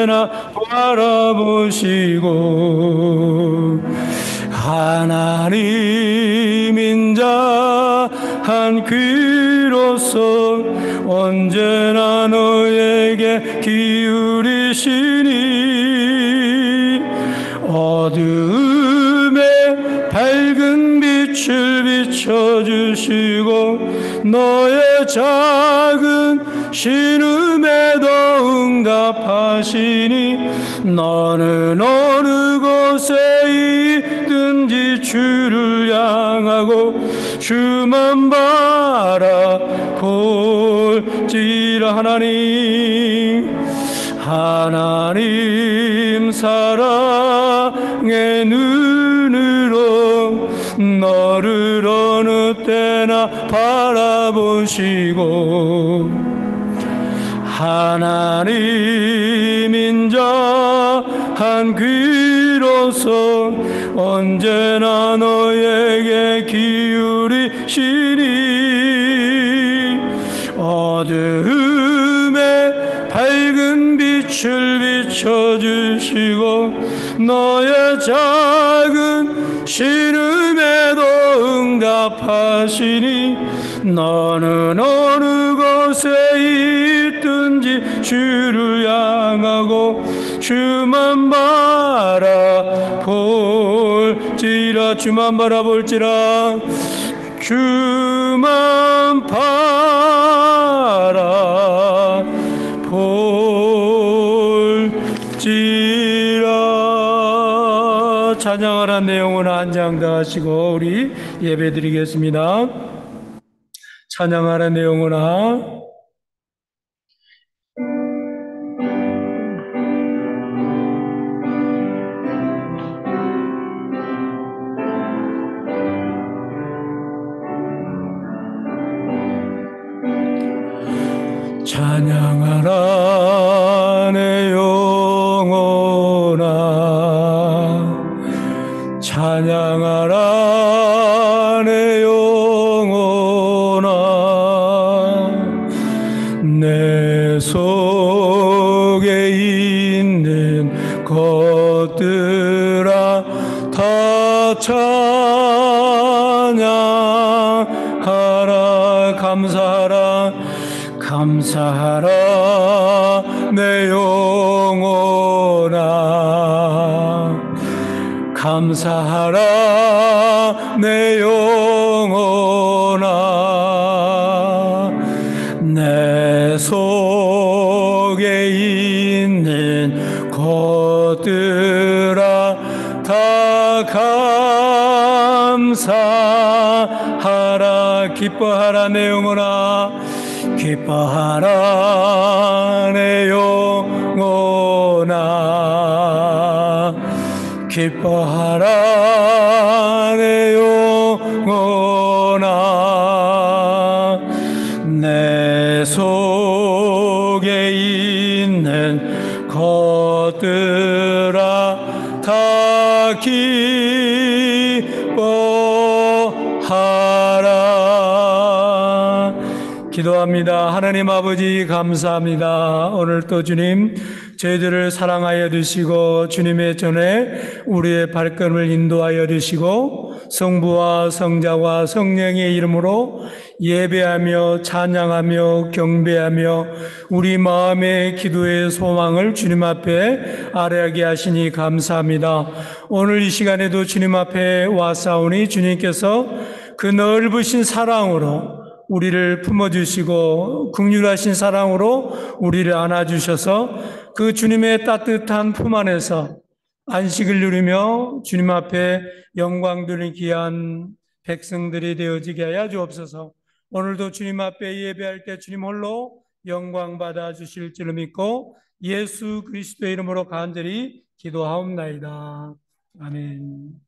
언제나 바라보시고 하나님 인자한 귀로서 언제나 너에게 기울이시니 어두움에 밝은 빛을 비춰주시고 너의 작은 신음에도 응답하시니 너는 어느 곳에 있든지 주를 향하고 주만 바라볼지라. 하나님 사랑의 눈으로 너를 어느 때나 바라보시고 하나님 인자한 귀로서 언제나 너에게 기울이시니 어두움에 밝은 빛을 비춰주시고 너의 작은 신음에도 응답하시니 너는 어느 곳에 있든지 주를 향하고 주만 바라볼지라. 주만 바라볼지라. 주만 바라볼지라. 찬양하라 내 영혼아 한장다하시고 우리 예배드리겠습니다. 찬양하라 내 영혼아. 찬양하라 내 영혼아 찬양하라 내 영혼아 내 속에 있는 것들아 다 찬양하라. 감사하라 내 영혼아 감사하라 내 영혼아 내 속에 있는 것들아 다 감사하라. 기뻐하라 내 영혼아 기뻐하라 내 영혼아 기뻐하라 내 영혼아 내 속에 있는 것들아 다 기뻐하라. 기도합니다. 하나님 아버지 감사합니다. 오늘 또 주님 저희들을 사랑하여 주시고 주님의 전에 우리의 발걸음을 인도하여 주시고 성부와 성자와 성령의 이름으로 예배하며 찬양하며 경배하며 우리 마음의 기도의 소망을 주님 앞에 아뢰게 하시니 감사합니다. 오늘 이 시간에도 주님 앞에 와싸우니 주님께서 그 넓으신 사랑으로 우리를 품어주시고 긍휼하신 사랑으로 우리를 안아주셔서 그 주님의 따뜻한 품 안에서 안식을 누리며 주님 앞에 영광 돌린 귀한 백성들이 되어지게 하여 주옵소서. 오늘도 주님 앞에 예배할 때 주님 홀로 영광 받아 주실 줄 믿고 예수 그리스도의 이름으로 간절히 기도하옵나이다. 아멘.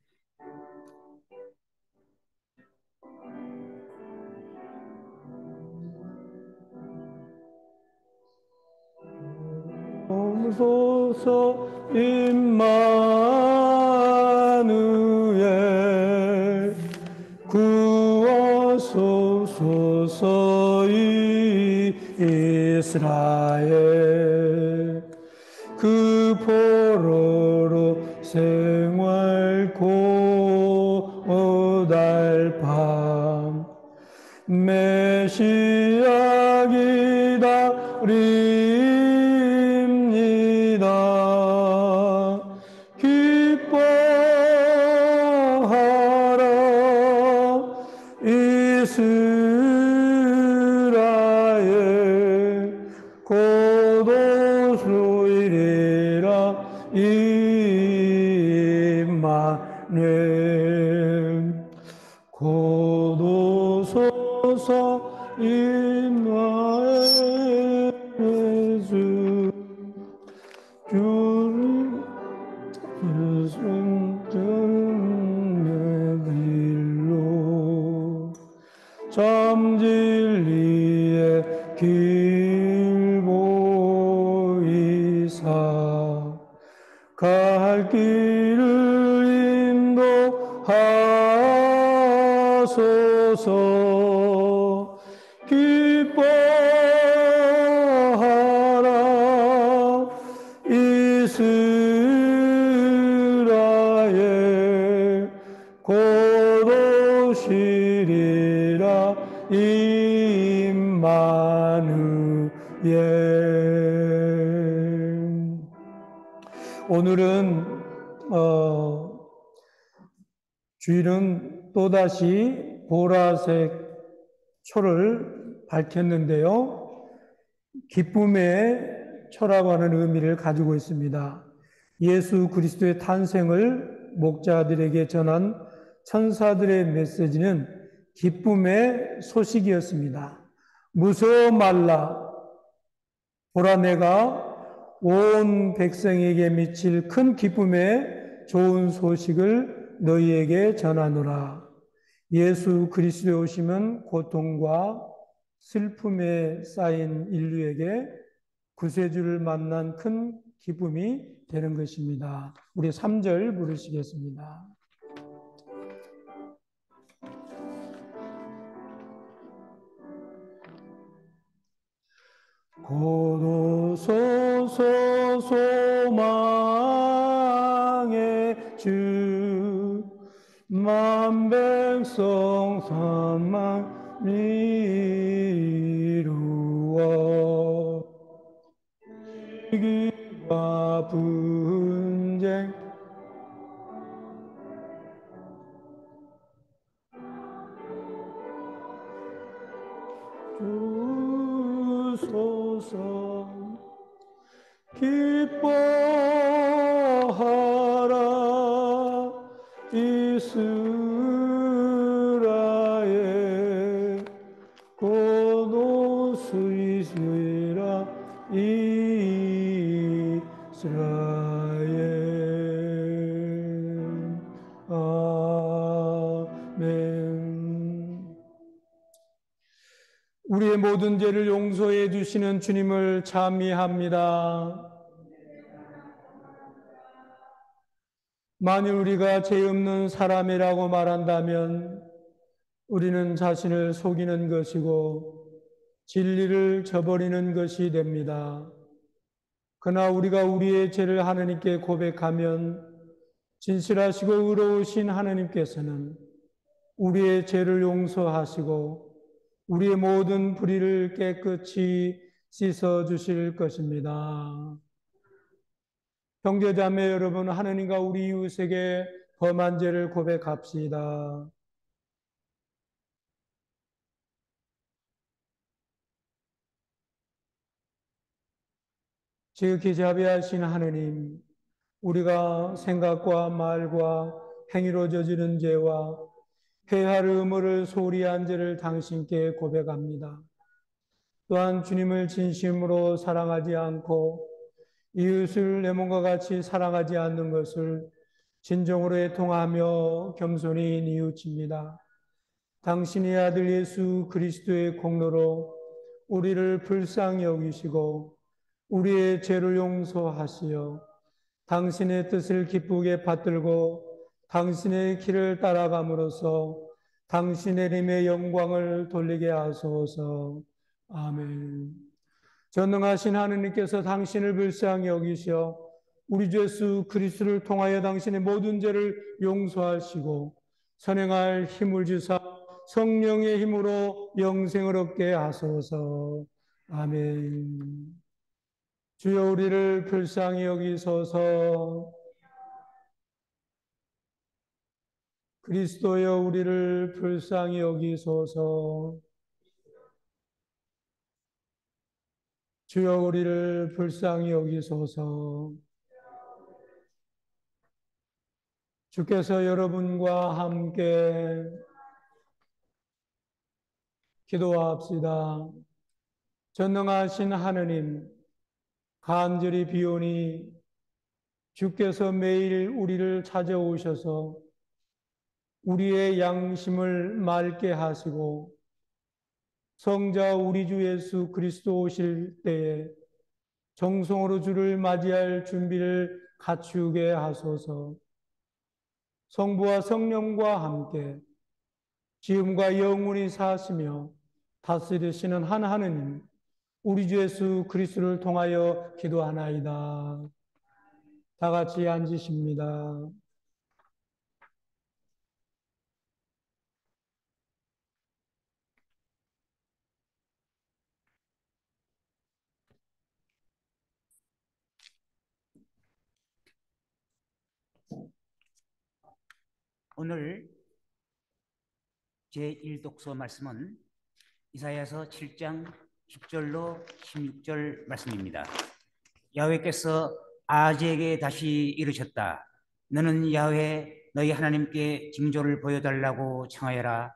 옵소서 임마누엘 구하소서 이스라엘 그 포로로 생활 고달 밤 메시아 기다립니다. 기뻐하라 이스라엘 고도 이리라 임마누엘 고도소서 임마누엘 예수 주를 저는 길로 참 진리의 길 보이사 갈 길을 인도하소서. 기뻐하라 이스라엘 고도시리라 임마누엘. 오늘은 주일은 또다시 보라색 초를 밝혔는데요. 기쁨의 초라고 하는 의미를 가지고 있습니다. 예수 그리스도의 탄생을 목자들에게 전한 천사들의 메시지는 기쁨의 소식이었습니다. 무서워 말라. 보라, 내가 온 백성에게 미칠 큰 기쁨의 좋은 소식을 너희에게 전하노라. 예수 그리스도의 오심은 고통과 슬픔에 쌓인 인류에게 구세주를 만난 큰 기쁨이 되는 것입니다. 우리 3절 부르시겠습니다. 고도소서 소망의 주 만백성 산만 이루어 위기와 분쟁 주소서. 기뻐하라 이스라엘 고도 스이스라 이스라엘. 아멘. 우리의 모든 죄를 용서해 주시는 주님을 찬미합니다. 만일 우리가 죄 없는 사람이라고 말한다면 우리는 자신을 속이는 것이고 진리를 저버리는 것이 됩니다. 그러나 우리가 우리의 죄를 하나님께 고백하면 진실하시고 의로우신 하나님께서는 우리의 죄를 용서하시고 우리의 모든 불의를 깨끗이 씻어주실 것입니다. 형제자매 여러분, 하나님과 우리 이웃에게 범한 죄를 고백합시다. 지극히 자비하신 하나님, 우리가 생각과 말과 행위로 저지른 죄와 회할 의무를 소홀히 한 죄를 당신께 고백합니다. 또한 주님을 진심으로 사랑하지 않고 이웃을 내 몸과 같이 사랑하지 않는 것을 진정으로 애통하며 겸손히 뉘우칩니다. 당신의 아들 예수 그리스도의 공로로 우리를 불쌍히 여기시고 우리의 죄를 용서하시어 당신의 뜻을 기쁘게 받들고 당신의 길을 따라감으로써 당신의 이름의 영광을 돌리게 하소서. 아멘. 전능하신 하느님께서 당신을 불쌍히 여기시어 우리 주 예수 그리스도를 통하여 당신의 모든 죄를 용서하시고 선행할 힘을 주사 성령의 힘으로 영생을 얻게 하소서. 아멘. 주여 우리를 불쌍히 여기소서. 그리스도여 우리를 불쌍히 여기소서. 주여 우리를 불쌍히 여기소서. 주께서 여러분과 함께 기도합시다. 전능하신 하느님, 간절히 비오니 주께서 매일 우리를 찾아오셔서 우리의 양심을 맑게 하시고 성자 우리 주 예수 그리스도 오실 때에 정성으로 주를 맞이할 준비를 갖추게 하소서. 성부와 성령과 함께 지금과 영원히 사시며 다스리시는 한 하느님 우리 주 예수 그리스도를 통하여 기도하나이다. 다 같이 앉으십니다. 오늘 제1독서 말씀은 이사야서 7장 10절로 16절 말씀입니다. 야훼께서 아하즈에게 다시 이르셨다. 너는 야훼 너희 하나님께 징조를 보여달라고 청하여라.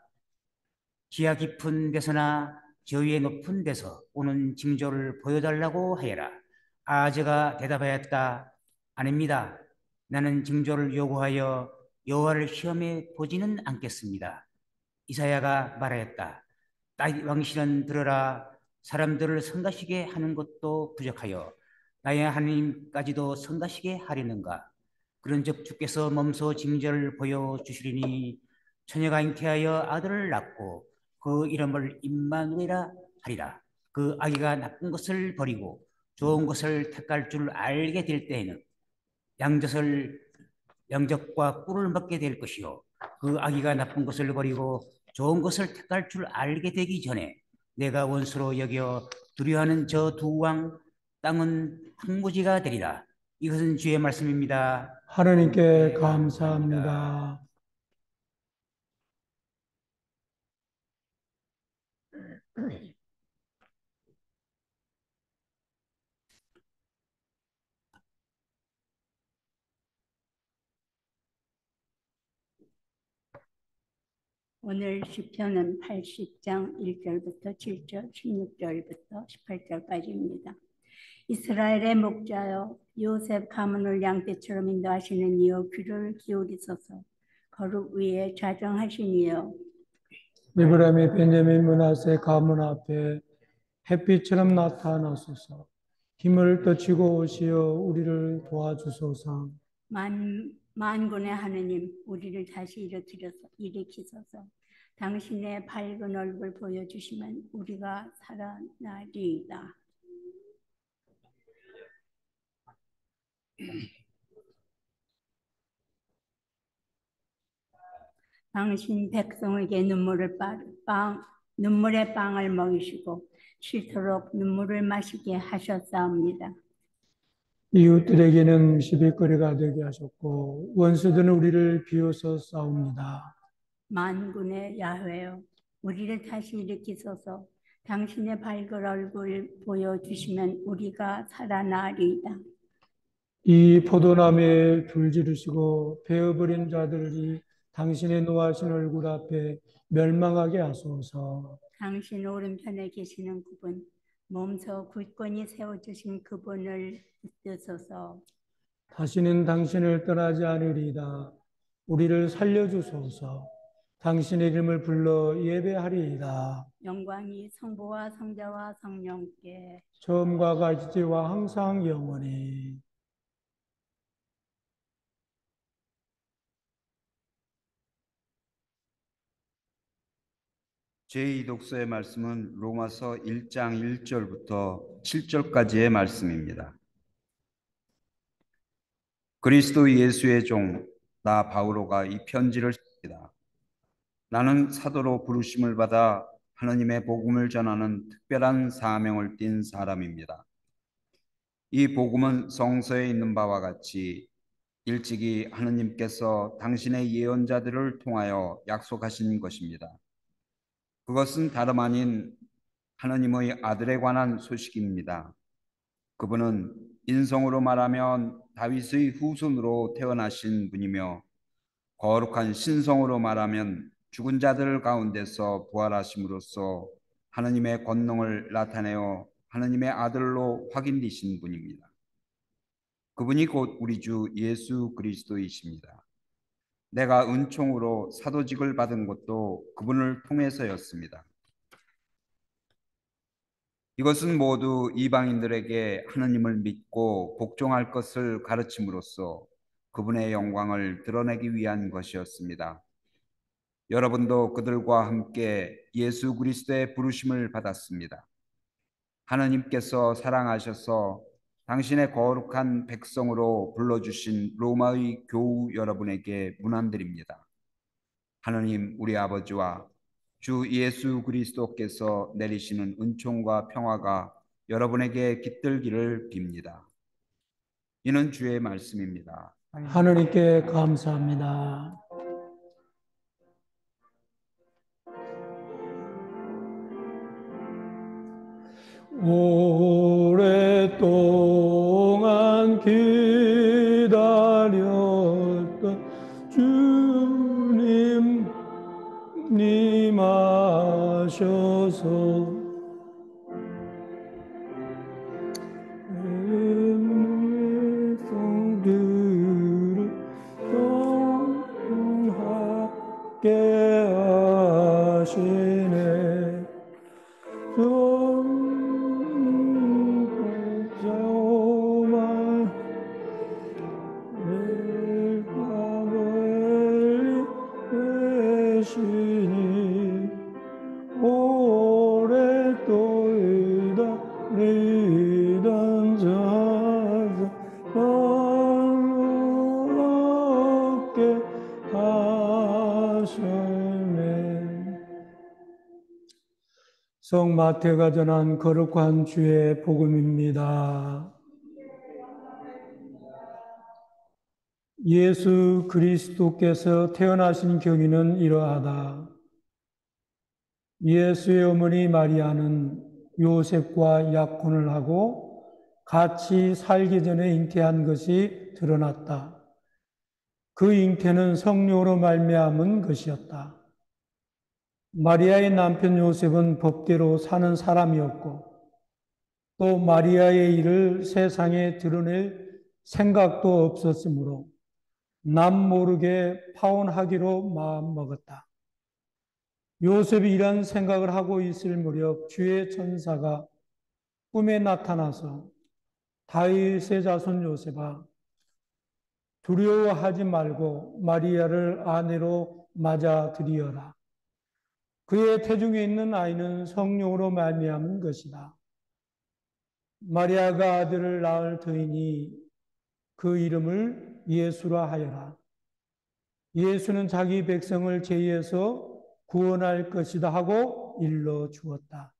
지하 깊은 데서나 저 위에 높은 데서 오는 징조를 보여달라고 하여라. 아하즈가 대답하였다. 아닙니다. 나는 징조를 요구하여 여호와를 시험해 보지는 않겠습니다. 이사야가 말하였다. 나의 왕실은 들으라. 사람들을 성가시게 하는 것도 부족하여 나의 하나님까지도 성가시게 하려는가. 그런즉 주께서 몸소 징조를 보여주시리니 처녀가 잉태하여 아들을 낳고 그 이름을 임마누엘이라 하리라. 그 아기가 나쁜 것을 버리고 좋은 것을 택할 줄 알게 될 때에는 양적과 꿀을 먹게 될 것이요 그 아기가 나쁜 것을 버리고 좋은 것을 택할 줄 알게 되기 전에 내가 원수로 여겨 두려워하는 저 두 왕 땅은 황무지가 되리라. 이것은 주의 말씀입니다. 하느님께 감사합니다. 오늘 시편은 80장 1절부터 7절, 16절부터 18절까지입니다. 이스라엘의 목자여 요셉 가문을 양떼처럼 인도하시는 이여 귀를 기울이소서. 거룩 위에 좌정하신 이여 에브라임의 베냐민 므낫세 가문 앞에 햇빛처럼 나타나소서. 힘을 떠치고 오시어 우리를 도와주소서. 만군의 하느님 우리를 다시 일으키소서. 당신의 밝은 얼굴 보여주시면 우리가 살아나리이다. 당신 백성에게 눈물의 빵을 먹이시고 싫도록 눈물을 마시게 하셨사옵니다. 이웃들에게는 시비거리가 되게 하셨고 원수들은 우리를 비웃어 싸웁니다. 만군의 야훼여 우리를 다시 일으키소서. 당신의 밝은 얼굴 보여주시면 우리가 살아나리이다. 이 포도나무에 불 지르시고 베어버린 자들이 당신의 노하신 얼굴 앞에 멸망하게 하소서. 당신 오른편에 계시는 그분, 몸소 굳건히 세워주신 그분을 붙드소서. 다시는 당신을 떠나지 않으리이다. 우리를 살려주소서. 당신의 이름을 불러 예배하리이다. 영광이 성부와 성자와 성령께 처음과 같이와 항상 영원히. 제2 독서의 말씀은 로마서 1장 1절부터 7절까지의 말씀입니다. 그리스도 예수의 종, 나 바오로가 이 편지를 씁니다. 나는 사도로 부르심을 받아 하나님의 복음을 전하는 특별한 사명을 띤 사람입니다. 이 복음은 성서에 있는 바와 같이 일찍이 하느님께서 당신의 예언자들을 통하여 약속하신 것입니다. 그것은 다름 아닌 하느님의 아들에 관한 소식입니다. 그분은 인성으로 말하면 다윗의 후손으로 태어나신 분이며 거룩한 신성으로 말하면 죽은 자들 가운데서 부활하심으로써 하느님의 권능을 나타내어 하느님의 아들로 확인되신 분입니다. 그분이 곧 우리 주 예수 그리스도이십니다. 내가 은총으로 사도직을 받은 것도 그분을 통해서였습니다. 이것은 모두 이방인들에게 하느님을 믿고 복종할 것을 가르침으로써 그분의 영광을 드러내기 위한 것이었습니다. 여러분도 그들과 함께 예수 그리스도의 부르심을 받았습니다. 하느님께서 사랑하셔서 당신의 거룩한 백성으로 불러주신 로마의 교우 여러분에게 문안드립니다. 하느님 우리 아버지와 주 예수 그리스도께서 내리시는 은총과 평화가 여러분에게 깃들기를 빕니다. 이는 주의 말씀입니다. 하느님께 감사합니다. 오랫동안 기다렸던 주님 님하셔서 성들을 영하게 하시네. 성 마태가 전한 거룩한 주의 복음입니다. 예수 그리스도께서 태어나신 경위는 이러하다. 예수의 어머니 마리아는 요셉과 약혼을 하고 같이 살기 전에 잉태한 것이 드러났다. 그 잉태는 성령으로 말미암은 것이었다. 마리아의 남편 요셉은 법대로 사는 사람이었고 또 마리아의 일을 세상에 드러낼 생각도 없었으므로 남 모르게 파혼하기로 마음먹었다. 요셉이 이런 생각을 하고 있을 무렵 주의 천사가 꿈에 나타나서 다윗의 자손 요셉아 두려워하지 말고 마리아를 아내로 맞아들이어라. 그의 태중에 있는 아이는 성령으로 말미암은 것이다. 마리아가 아들을 낳을 터이니 그 이름을 예수라 하여라. 예수는 자기 백성을 죄에서 구원할 것이다 하고 일러 주었다.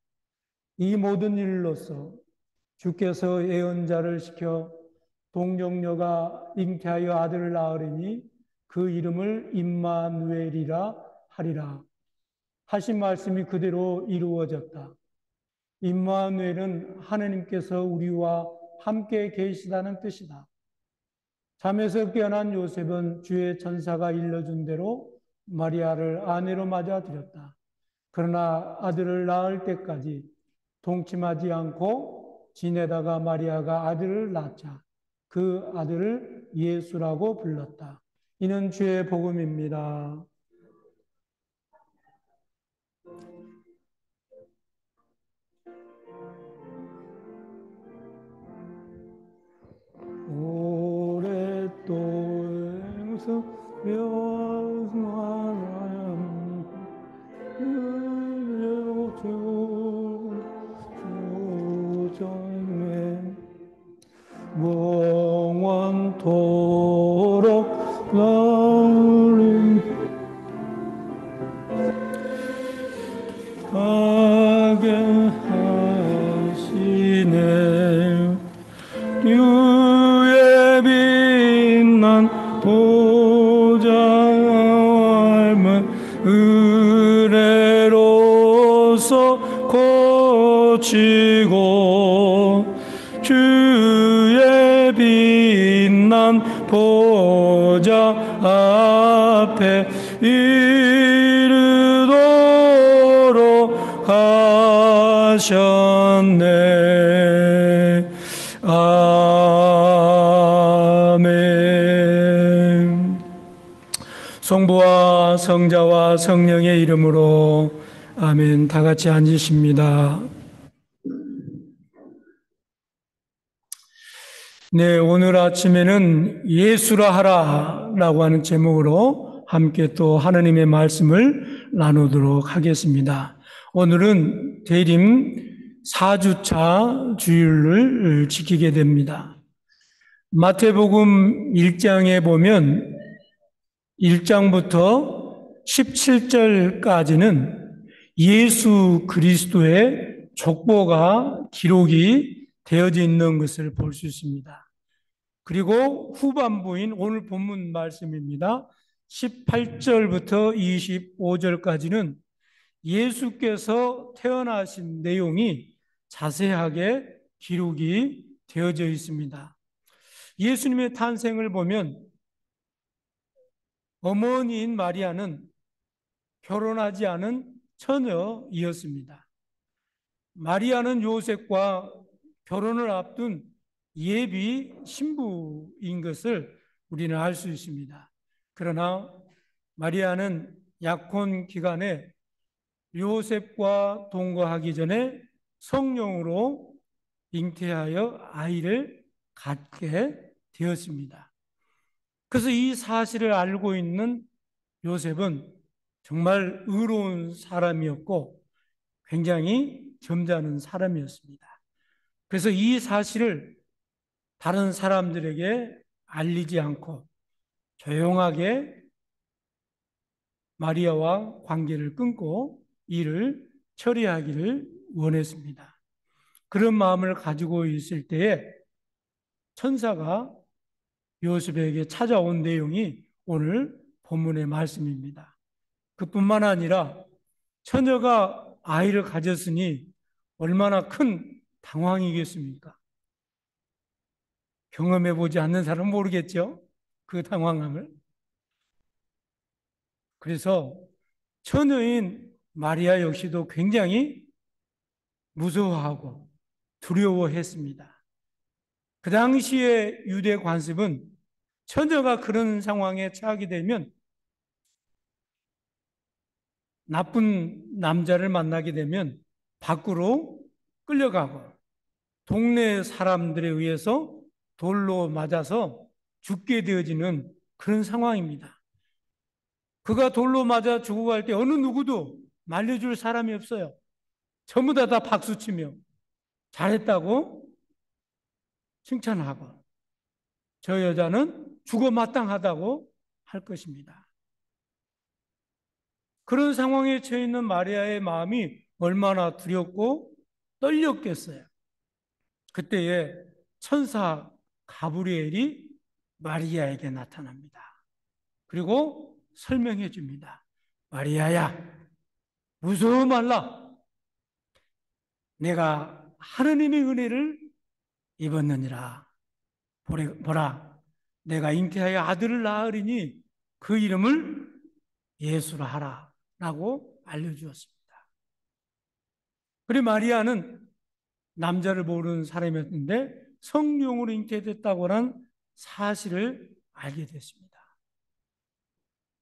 이 모든 일로서 주께서 예언자를 시켜 동정녀가 잉태하여 아들을 낳으리니 그 이름을 임마누엘이라 하리라 하신 말씀이 그대로 이루어졌다. 임마누엘은 하느님께서 우리와 함께 계시다는 뜻이다. 잠에서 깨어난 요셉은 주의 천사가 일러준 대로 마리아를 아내로 맞아들였다. 그러나 아들을 낳을 때까지 동침하지 않고 지내다가 마리아가 아들을 낳자 그 아들을 예수라고 불렀다. 이는 주의 복음입니다. 오랫동안 나를 가게 하시네. 유의 빛난 보좌함은 은혜로서 고치고 주의 빛난 보좌 앞에 이르도록 하셨네. 아멘. 성부와 성자와 성령의 이름으로 아멘. 다 같이 앉으십니다. 네, 오늘 아침에는 예수라 하라라고 하는 제목으로 함께 또 하나님의 말씀을 나누도록 하겠습니다. 오늘은 대림 4주차 주일을 지키게 됩니다. 마태복음 1장에 보면 1장부터 17절까지는 예수 그리스도의 족보가 기록이 되어져 있는 것을 볼 수 있습니다. 그리고 후반부인 오늘 본문 말씀입니다. 18절부터 25절까지는 예수께서 태어나신 내용이 자세하게 기록이 되어져 있습니다. 예수님의 탄생을 보면 어머니인 마리아는 결혼하지 않은 처녀이었습니다. 마리아는 요셉과 결혼을 앞둔 예비 신부인 것을 우리는 알 수 있습니다. 그러나 마리아는 약혼 기간에 요셉과 동거하기 전에 성령으로 잉태하여 아이를 갖게 되었습니다. 그래서 이 사실을 알고 있는 요셉은 정말 의로운 사람이었고 굉장히 점잖은 사람이었습니다. 그래서 이 사실을 다른 사람들에게 알리지 않고 조용하게 마리아와 관계를 끊고 일을 처리하기를 원했습니다. 그런 마음을 가지고 있을 때에 천사가 요셉에게 찾아온 내용이 오늘 본문의 말씀입니다. 그뿐만 아니라 처녀가 아이를 가졌으니 얼마나 큰 당황이겠습니까? 경험해보지 않는 사람은 모르겠죠? 그 당황함을. 그래서 처녀인 마리아 역시도 굉장히 무서워하고 두려워했습니다. 그 당시에 유대 관습은 처녀가 그런 상황에 처하게 되면 나쁜 남자를 만나게 되면 밖으로 끌려가고 동네 사람들에 의해서 돌로 맞아서 죽게 되어지는 그런 상황입니다. 그가 돌로 맞아 죽어갈 때 어느 누구도 말려줄 사람이 없어요. 전부 다 박수치며 잘했다고 칭찬하고 저 여자는 죽어 마땅하다고 할 것입니다. 그런 상황에 처해 있는 마리아의 마음이 얼마나 두렵고 떨렸겠어요. 그때에 천사 가브리엘이 마리아에게 나타납니다. 그리고 설명해 줍니다. 마리아야, 무서워 말라. 내가 하느님의 은혜를 입었느니라. 보라, 내가 잉태하여 아들을 낳으리니 그 이름을 예수라 하라 라고 알려주었습니다. 그리고 마리아는 남자를 모르는 사람이었는데 성령으로 잉태됐다고 하는 사실을 알게 됐습니다.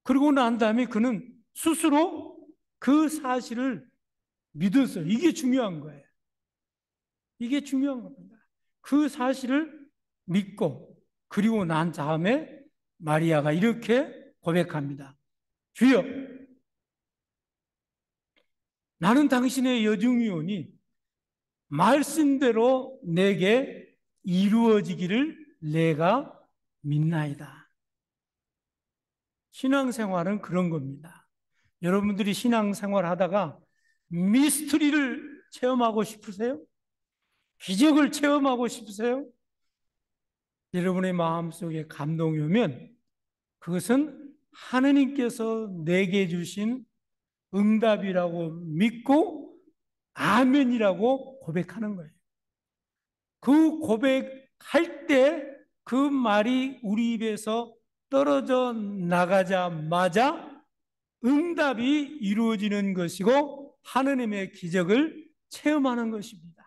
그러고 난 다음에 그는 스스로 그 사실을 믿었어요. 이게 중요한 거예요. 이게 중요한 겁니다. 그 사실을 믿고 그리고 난 다음에 마리아가 이렇게 고백합니다. 주여, 나는 당신의 여중이오니 말씀대로 내게 이루어지기를 내가 믿나이다. 신앙생활은 그런 겁니다. 여러분들이 신앙생활 하다가 미스터리를 체험하고 싶으세요? 기적을 체험하고 싶으세요? 여러분의 마음속에 감동이 오면 그것은 하느님께서 내게 주신 응답이라고 믿고 아멘이라고 고백하는 거예요. 그 고백할 때 그 말이 우리 입에서 떨어져 나가자마자 응답이 이루어지는 것이고 하느님의 기적을 체험하는 것입니다.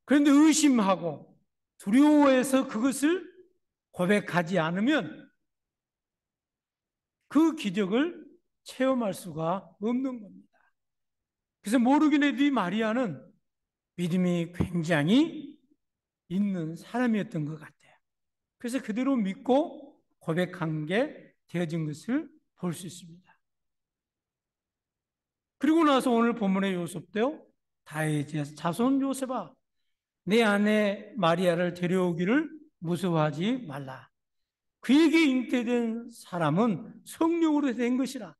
그런데 의심하고 두려워해서 그것을 고백하지 않으면 그 기적을 체험할 수가 없는 겁니다. 그래서 모르기네디 마리아는 믿음이 굉장히 있는 사람이었던 것 같아요. 그래서 그대로 믿고 고백한 게 되어진 것을 볼 수 있습니다. 그리고 나서 오늘 본문의 요셉도 다윗의 자손 요셉아, 내 아내 마리아를 데려오기를 무서워하지 말라. 그에게 잉태된 사람은 성령으로 된 것이라.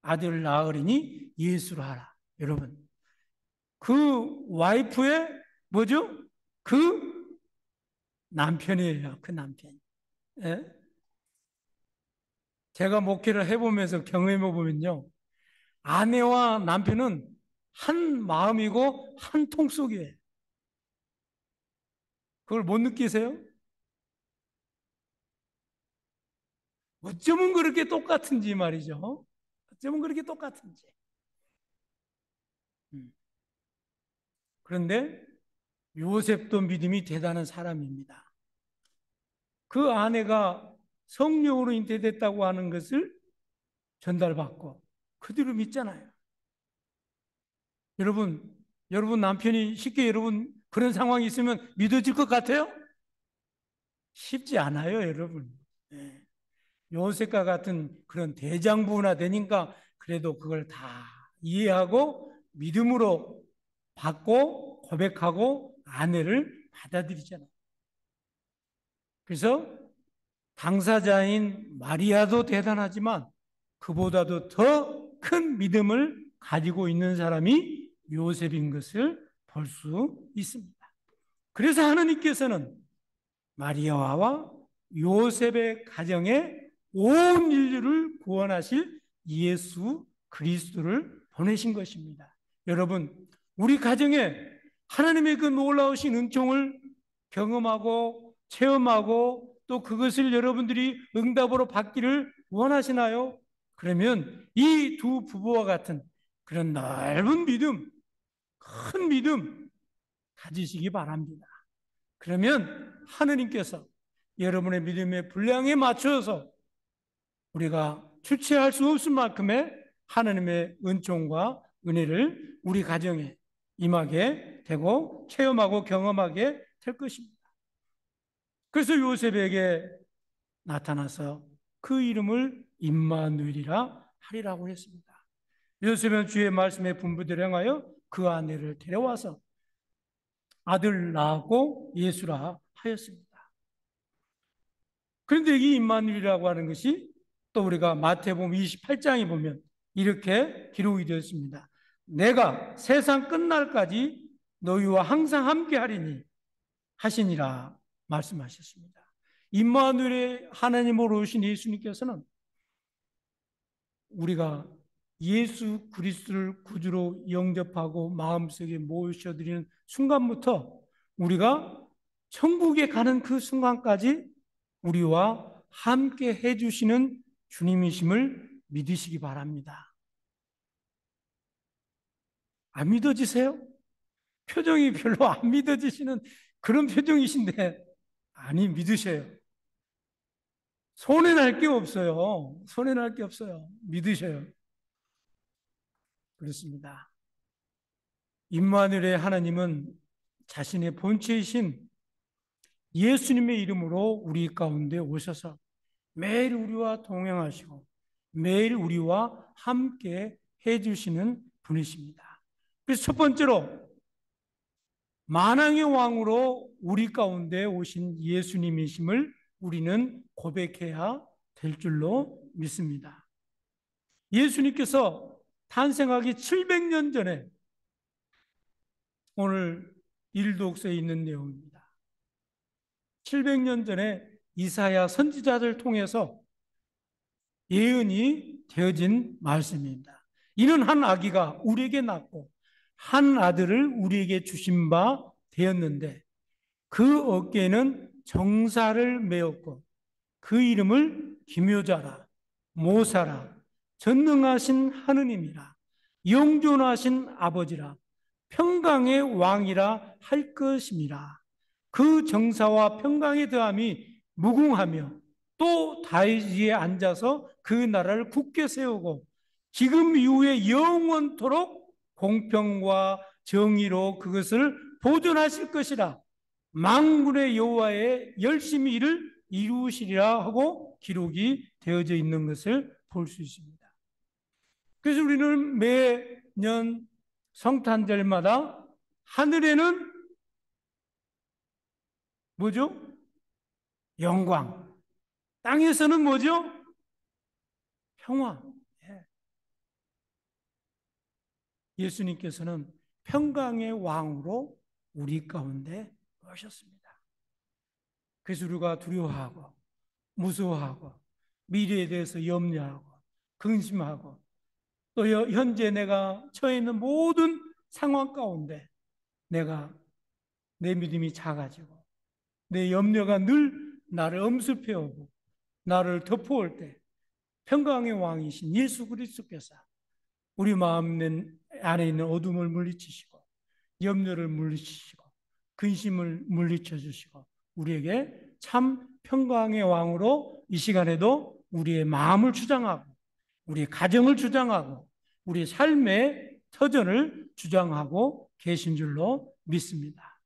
아들 낳으리니 예수로 하라. 여러분, 그 와이프의 뭐죠? 그 남편이에요. 그 남편. 예? 제가 목회를 해보면서 경험해 보면요, 아내와 남편은 한 마음이고 한 통 속이에요. 그걸 못 느끼세요? 어쩌면 그렇게 똑같은지 말이죠. 어쩌면 그렇게 똑같은지. 그런데 요셉도 믿음이 대단한 사람입니다. 그 아내가 성령으로 잉태됐다고 하는 것을 전달받고 그대로 믿잖아요. 여러분 남편이 쉽게 여러분 그런 상황이 있으면 믿어질 것 같아요? 쉽지 않아요, 여러분. 네. 요셉과 같은 그런 대장부나 되니까 그래도 그걸 다 이해하고 믿음으로 받고 고백하고 아내를 받아들이잖아요. 그래서 당사자인 마리아도 대단하지만 그보다도 더 큰 믿음을 가지고 있는 사람이 요셉인 것을 볼 수 있습니다. 그래서 하느님께서는 마리아와 요셉의 가정에 온 인류를 구원하실 예수 그리스도를 보내신 것입니다. 여러분, 우리 가정에 하나님의 그 놀라우신 은총을 경험하고 체험하고 또 그것을 여러분들이 응답으로 받기를 원하시나요? 그러면 이 두 부부와 같은 그런 넓은 믿음, 큰 믿음 가지시기 바랍니다. 그러면 하느님께서 여러분의 믿음의 분량에 맞춰서 우리가 주체할 수 없을 만큼의 하나님의 은총과 은혜를 우리 가정에 임하게 되고 체험하고 경험하게 될 것입니다. 그래서 요셉에게 나타나서 그 이름을 임마누엘이라 하리라고 했습니다. 요셉은 주의 말씀에 분부대로 행하여 그 아내를 데려와서 아들 낳고 예수라 하였습니다. 그런데 이 임마누엘이라고 하는 것이 또 우리가 마태복음 28장에 보면 이렇게 기록이 되었습니다. 내가 세상 끝날까지 너희와 항상 함께 하리니 하시니라 말씀하셨습니다. 임마누엘의 하나님으로 오신 예수님께서는 우리가 예수 그리스도를 구주로 영접하고 마음속에 모셔드리는 순간부터 우리가 천국에 가는 그 순간까지 우리와 함께 해주시는 주님이심을 믿으시기 바랍니다. 안 믿어지세요? 표정이 별로 안 믿어지시는 그런 표정이신데 아니 믿으셔요. 손해날 게 없어요. 손해날 게 없어요. 믿으셔요. 그렇습니다. 임마누엘의 하나님은 자신의 본체이신 예수님의 이름으로 우리 가운데 오셔서 매일 우리와 동행하시고 매일 우리와 함께 해주시는 분이십니다. 그래서 첫 번째로 만왕의 왕으로 우리 가운데 오신 예수님이심을 우리는 고백해야 될 줄로 믿습니다. 예수님께서 탄생하기 700년 전에 오늘 일독서에 있는 내용입니다. 700년 전에 이사야 선지자들 통해서 예언이 되어진 말씀입니다. 이는 한 아기가 우리에게 낳고 한 아들을 우리에게 주신 바 되었는데 그 어깨에는 정사를 메었고 그 이름을 기묘자라 모사라 전능하신 하느님이라 영존하신 아버지라 평강의 왕이라 할 것임이라. 그 정사와 평강의 더함이 무궁하며 또 다윗 위에 앉아서 그 나라를 굳게 세우고 지금 이후에 영원토록 공평과 정의로 그것을 보존하실 것이라. 만군의 여호와의 열심히 이를 이루시리라 하고 기록이 되어져 있는 것을 볼 수 있습니다. 그래서 우리는 매년 성탄절마다 하늘에는 뭐죠? 영광. 땅에서는 뭐죠? 평화. 예수님께서는 평강의 왕으로 우리 가운데 오셨습니다. 그래서 우리가 두려워하고 무서워하고 미래에 대해서 염려하고 근심하고 또 현재 내가 처해 있는 모든 상황 가운데 내가 내 믿음이 작아지고 내 염려가 늘 나를 엄습해 오고 나를 덮어올 때 평강의 왕이신 예수 그리스도께서 우리 마음 안에 있는 어둠을 물리치시고 염려를 물리치시고 근심을 물리쳐 주시고 우리에게 참 평강의 왕으로 이 시간에도 우리의 마음을 주장하고 우리의 가정을 주장하고 우리의 삶의 터전을 주장하고 계신 줄로 믿습니다.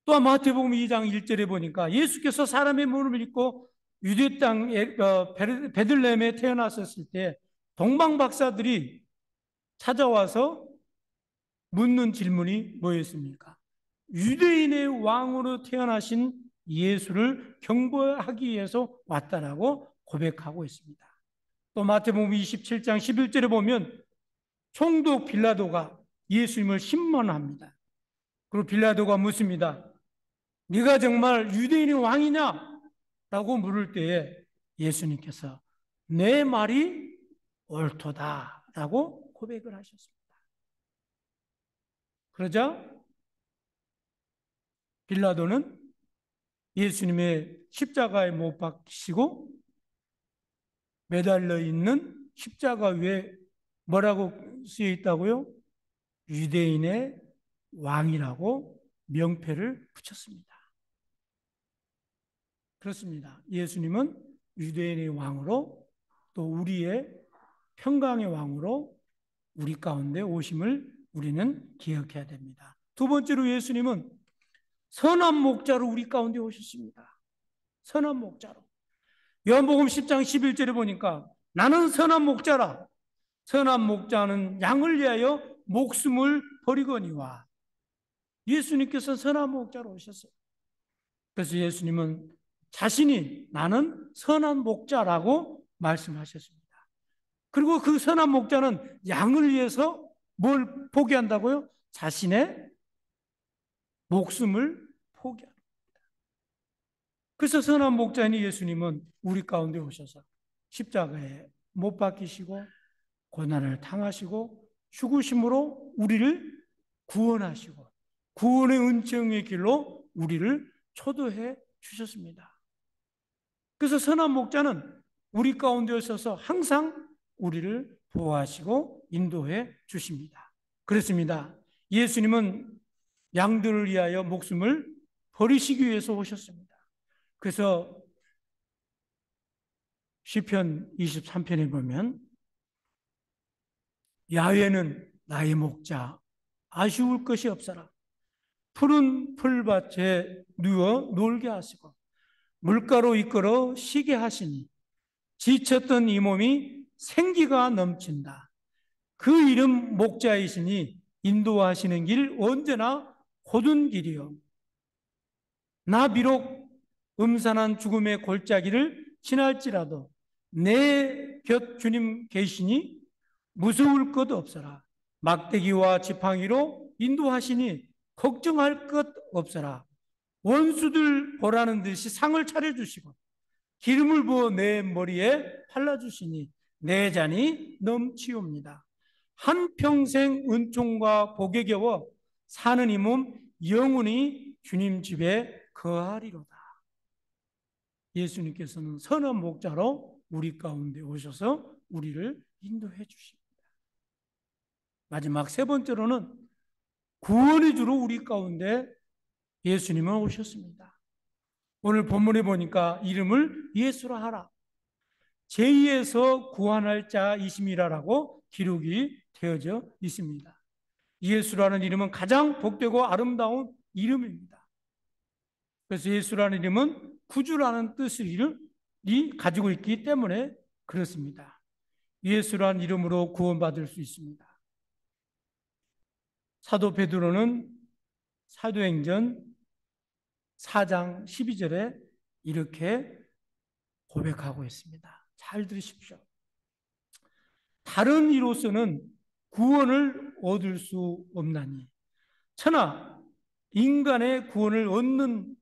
또한 마태복음 2장 1절에 보니까 예수께서 사람의 몸을 입고 유대 땅 베들레헴에 태어났었을 때 동방 박사들이 찾아와서 묻는 질문이 뭐였습니까? 유대인의 왕으로 태어나신 예수를 경배하기 위해서 왔다라고 고백하고 있습니다. 또 마태복음 27장 11절에 보면 총독 빌라도가 예수님을 심문합니다. 그리고 빌라도가 묻습니다. 네가 정말 유대인의 왕이냐? 라고 물을 때에 예수님께서 내 말이 옳도다 라고 고백을 하셨습니다. 그러자 빌라도는 예수님의 십자가에 못 박히시고 매달려 있는 십자가 위에 뭐라고 쓰여 있다고요? 유대인의 왕이라고 명패를 붙였습니다. 그렇습니다. 예수님은 유대인의 왕으로 또 우리의 평강의 왕으로 우리 가운데 오심을 우리는 기억해야 됩니다. 두 번째로 예수님은 선한 목자로 우리 가운데 오셨습니다. 선한 목자로. 요한복음 10장 11절에 보니까 나는 선한 목자라. 선한 목자는 양을 위하여 목숨을 버리거니와. 예수님께서 선한 목자로 오셨어요. 그래서 예수님은 자신이 나는 선한 목자라고 말씀하셨습니다. 그리고 그 선한 목자는 양을 위해서 뭘 포기한다고요? 자신의 목숨을 포기합니다. 그래서 선한 목자인 예수님은 우리 가운데 오셔서 십자가에 못 박히시고 고난을 당하시고 죽으심으로 우리를 구원하시고 구원의 은총의 길로 우리를 초대해 주셨습니다. 그래서 선한 목자는 우리 가운데 오셔서 항상 우리를 보호하시고 인도해 주십니다. 그렇습니다. 예수님은 양들을 위하여 목숨을 버리시기 위해서 오셨습니다. 그래서 시편 23편에 보면 야훼는 나의 목자 아쉬울 것이 없어라. 푸른 풀밭에 누워 놀게 하시고 물가로 이끌어 쉬게 하시니 지쳤던 이 몸이 생기가 넘친다. 그 이름 목자이시니 인도하시는 길 언제나 곧은 길이요. 나 비록 음산한 죽음의 골짜기를 지날지라도 내 곁 주님 계시니 무서울 것 없어라. 막대기와 지팡이로 인도하시니 걱정할 것 없어라. 원수들 보라는 듯이 상을 차려주시고 기름을 부어 내 머리에 발라주시니 내 잔이 넘치옵니다. 한평생 은총과 복에 겨워 사는 이 몸 영원히 주님 집에 거하리로다. 예수님께서는 선한 목자로 우리 가운데 오셔서 우리를 인도해 주십니다. 마지막 세 번째로는 구원의 주로 우리 가운데 예수님은 오셨습니다. 오늘 본문에 보니까 이름을 예수라 하라. 제2에서 구원할 자이심이라라고 기록이 되어져 있습니다. 예수라는 이름은 가장 복되고 아름다운 이름입니다. 그래서 예수라는 이름은 구주라는 뜻을 가지고 있기 때문에 그렇습니다. 예수라는 이름으로 구원받을 수 있습니다. 사도 베드로는 사도행전 4장 12절에 이렇게 고백하고 있습니다. 잘 들으십시오. 다른 이로서는 구원을 얻을 수 없나니 천하 인간의 구원을 얻는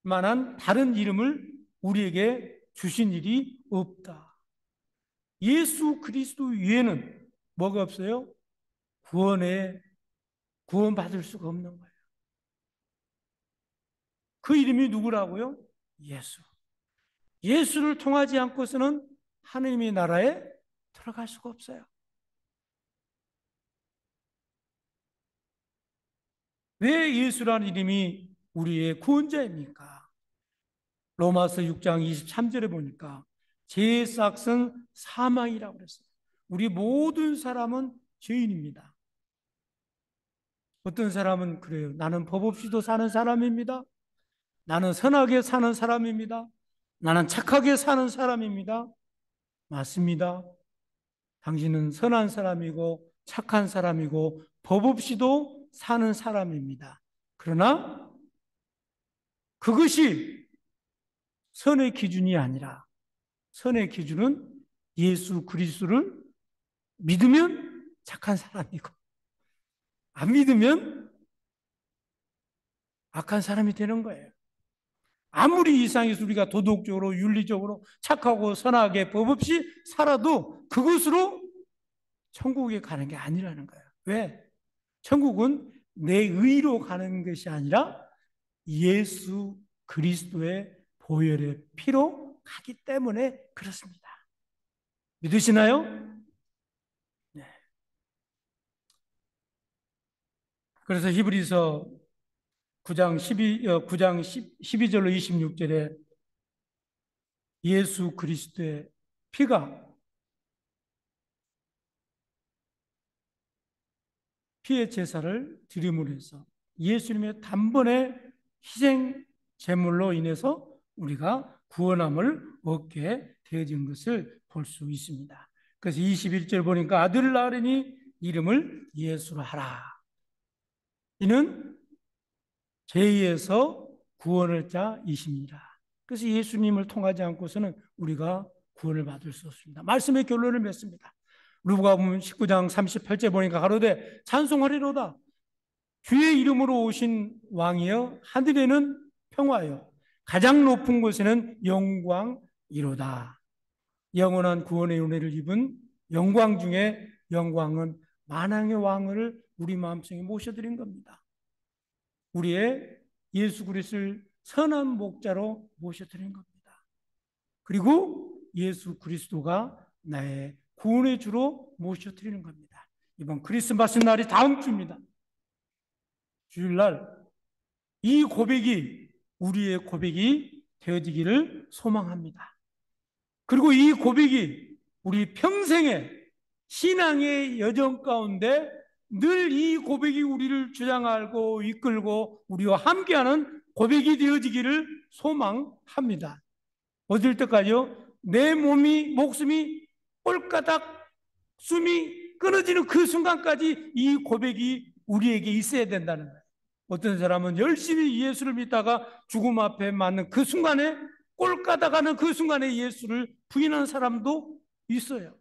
만한 다른 이름을 우리에게 주신 일이 없다. 예수 그리스도 위에는 뭐가 없어요? 구원받을 수가 없는 거예요. 그 이름이 누구라고요? 예수. 예수를 통하지 않고서는 하나님의 나라에 들어갈 수가 없어요. 왜 예수라는 이름이 우리의 구원자입니까? 로마서 6장 23절에 보니까 죄의 싹은 사망이라고 그랬어요. 우리 모든 사람은 죄인입니다. 어떤 사람은 그래요. 나는 법 없이도 사는 사람입니다. 나는 선하게 사는 사람입니다. 나는 착하게 사는 사람입니다. 맞습니다. 당신은 선한 사람이고 착한 사람이고 법 없이도 사는 사람입니다. 그러나 그것이 선의 기준이 아니라 선의 기준은 예수 그리스도를 믿으면 착한 사람이고 안 믿으면 악한 사람이 되는 거예요. 아무리 이 세상에서 우리가 도덕적으로 윤리적으로 착하고 선하게 법 없이 살아도 그것으로 천국에 가는 게 아니라는 거예요. 왜? 천국은 내 의로 가는 것이 아니라 예수 그리스도의 보혈의 피로 가기 때문에 그렇습니다. 믿으시나요? 네. 그래서 히브리서 9장 12절로 26절에 예수 그리스도의 피가 피의 제사를 드림으로 해서 예수님의 단번에 희생 제물로 인해서 우리가 구원함을 얻게 되어진 것을 볼 수 있습니다. 그래서 21절 보니까 아들을 낳으니 이름을 예수로 하라. 이는 죄에서 구원을 자이십니다. 그래서 예수님을 통하지 않고서는 우리가 구원을 받을 수 없습니다. 말씀의 결론을 맺습니다. 누가복음 19장 38절 보니까 가로되 찬송하리로다. 주의 이름으로 오신 왕이여 하늘에는 평화여 가장 높은 곳에는 영광이로다. 영원한 구원의 은혜를 입은 영광 중에 영광은 만왕의 왕을 우리 마음속에 모셔드린 겁니다. 우리의 예수 그리스도를 선한 목자로 모셔드린 겁니다. 그리고 예수 그리스도가 나의 구원의 주로 모셔드리는 겁니다. 이번 크리스마스 날이 다음 주입니다. 주일날 이 고백이 우리의 고백이 되어지기를 소망합니다. 그리고 이 고백이 우리 평생의 신앙의 여정 가운데 늘 이 고백이 우리를 주장하고 이끌고 우리와 함께하는 고백이 되어지기를 소망합니다. 어딜 때까지요? 내 목숨이 꼴까닥 숨이 끊어지는 그 순간까지 이 고백이 우리에게 있어야 된다는 거예요. 어떤 사람은 열심히 예수를 믿다가 죽음 앞에 맞는 그 순간에 꼴 까다가는 그 순간에 예수를 부인하는 사람도 있어요.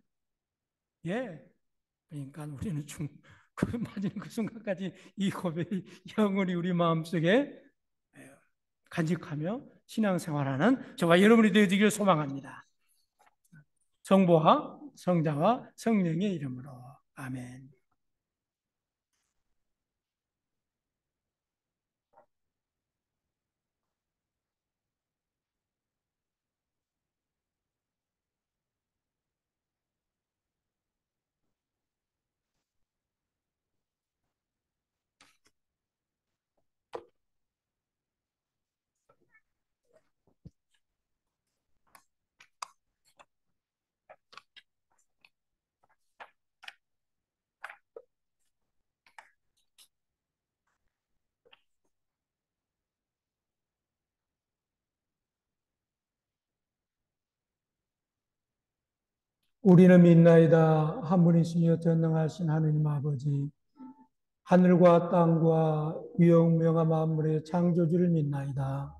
예. 그러니까 우리는 그 맞은 그 순간까지 이 고백이 영원히 우리 마음속에 간직하며 신앙생활하는 저와 여러분이 되어지길 소망합니다. 성부와 성자와 성령의 이름으로 아멘. 우리는 믿나이다. 한 분이시며 전능하신 하느님 아버지, 하늘과 땅과 위엄명하 만물의 창조주를 믿나이다.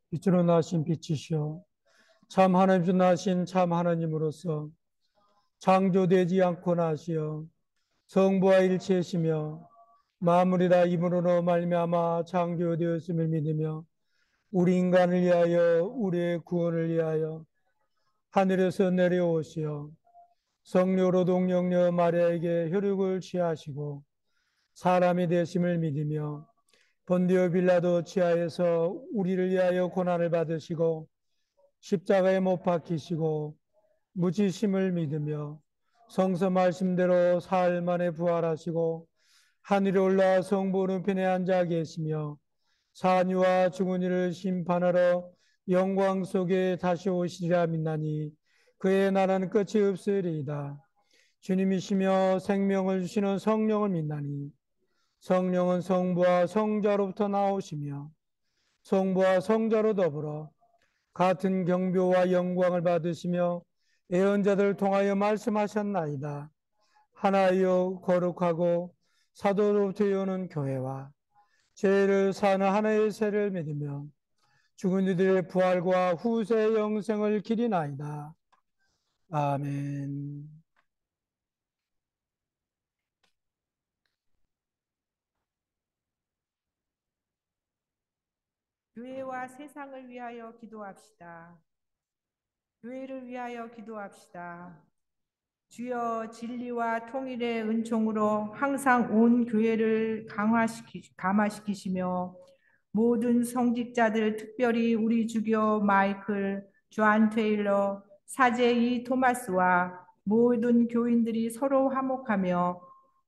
빛으로 나신 빛이시오. 참 하나님 나신 참 하나님으로서 창조되지 않고 나시어 성부와 일체시며 만물이 다 이름으로 말미암아 창조되었음을 믿으며 우리 인간을 위하여 우리의 구원을 위하여 하늘에서 내려오시어 성령으로 동령녀 마리아에게 혈육을 취하시고 사람이 되심을 믿으며 본디오 빌라도 지하에서 우리를 위하여 고난을 받으시고 십자가에 못 박히시고 무지심을 믿으며 성서 말씀대로 사흘 만에 부활하시고 하늘에 올라 성부 오른편에 앉아 계시며 사니와 죽은 이를 심판하러 영광 속에 다시 오시리라 믿나니 그의 나라는 끝이 없으리이다. 주님이시며 생명을 주시는 성령을 믿나니 성령은 성부와 성자로부터 나오시며 성부와 성자로 더불어 같은 경배와 영광을 받으시며 예언자들을 통하여 말씀하셨나이다. 하나여 거룩하고 사도로부터 오는 교회와 죄를 사는 하나의 세를 믿으며 죽은 이들의 부활과 후세 영생을 기리나이다. 아멘. 교회와 세상을 위하여 기도합시다. 교회를 위하여 기도합시다. 주여 진리와 통일의 은총으로 항상 온 교회를 감화시키시며 모든 성직자들 특별히 우리 주교 마이클, 존 테일러, 사제 이 토마스와 모든 교인들이 서로 화목하며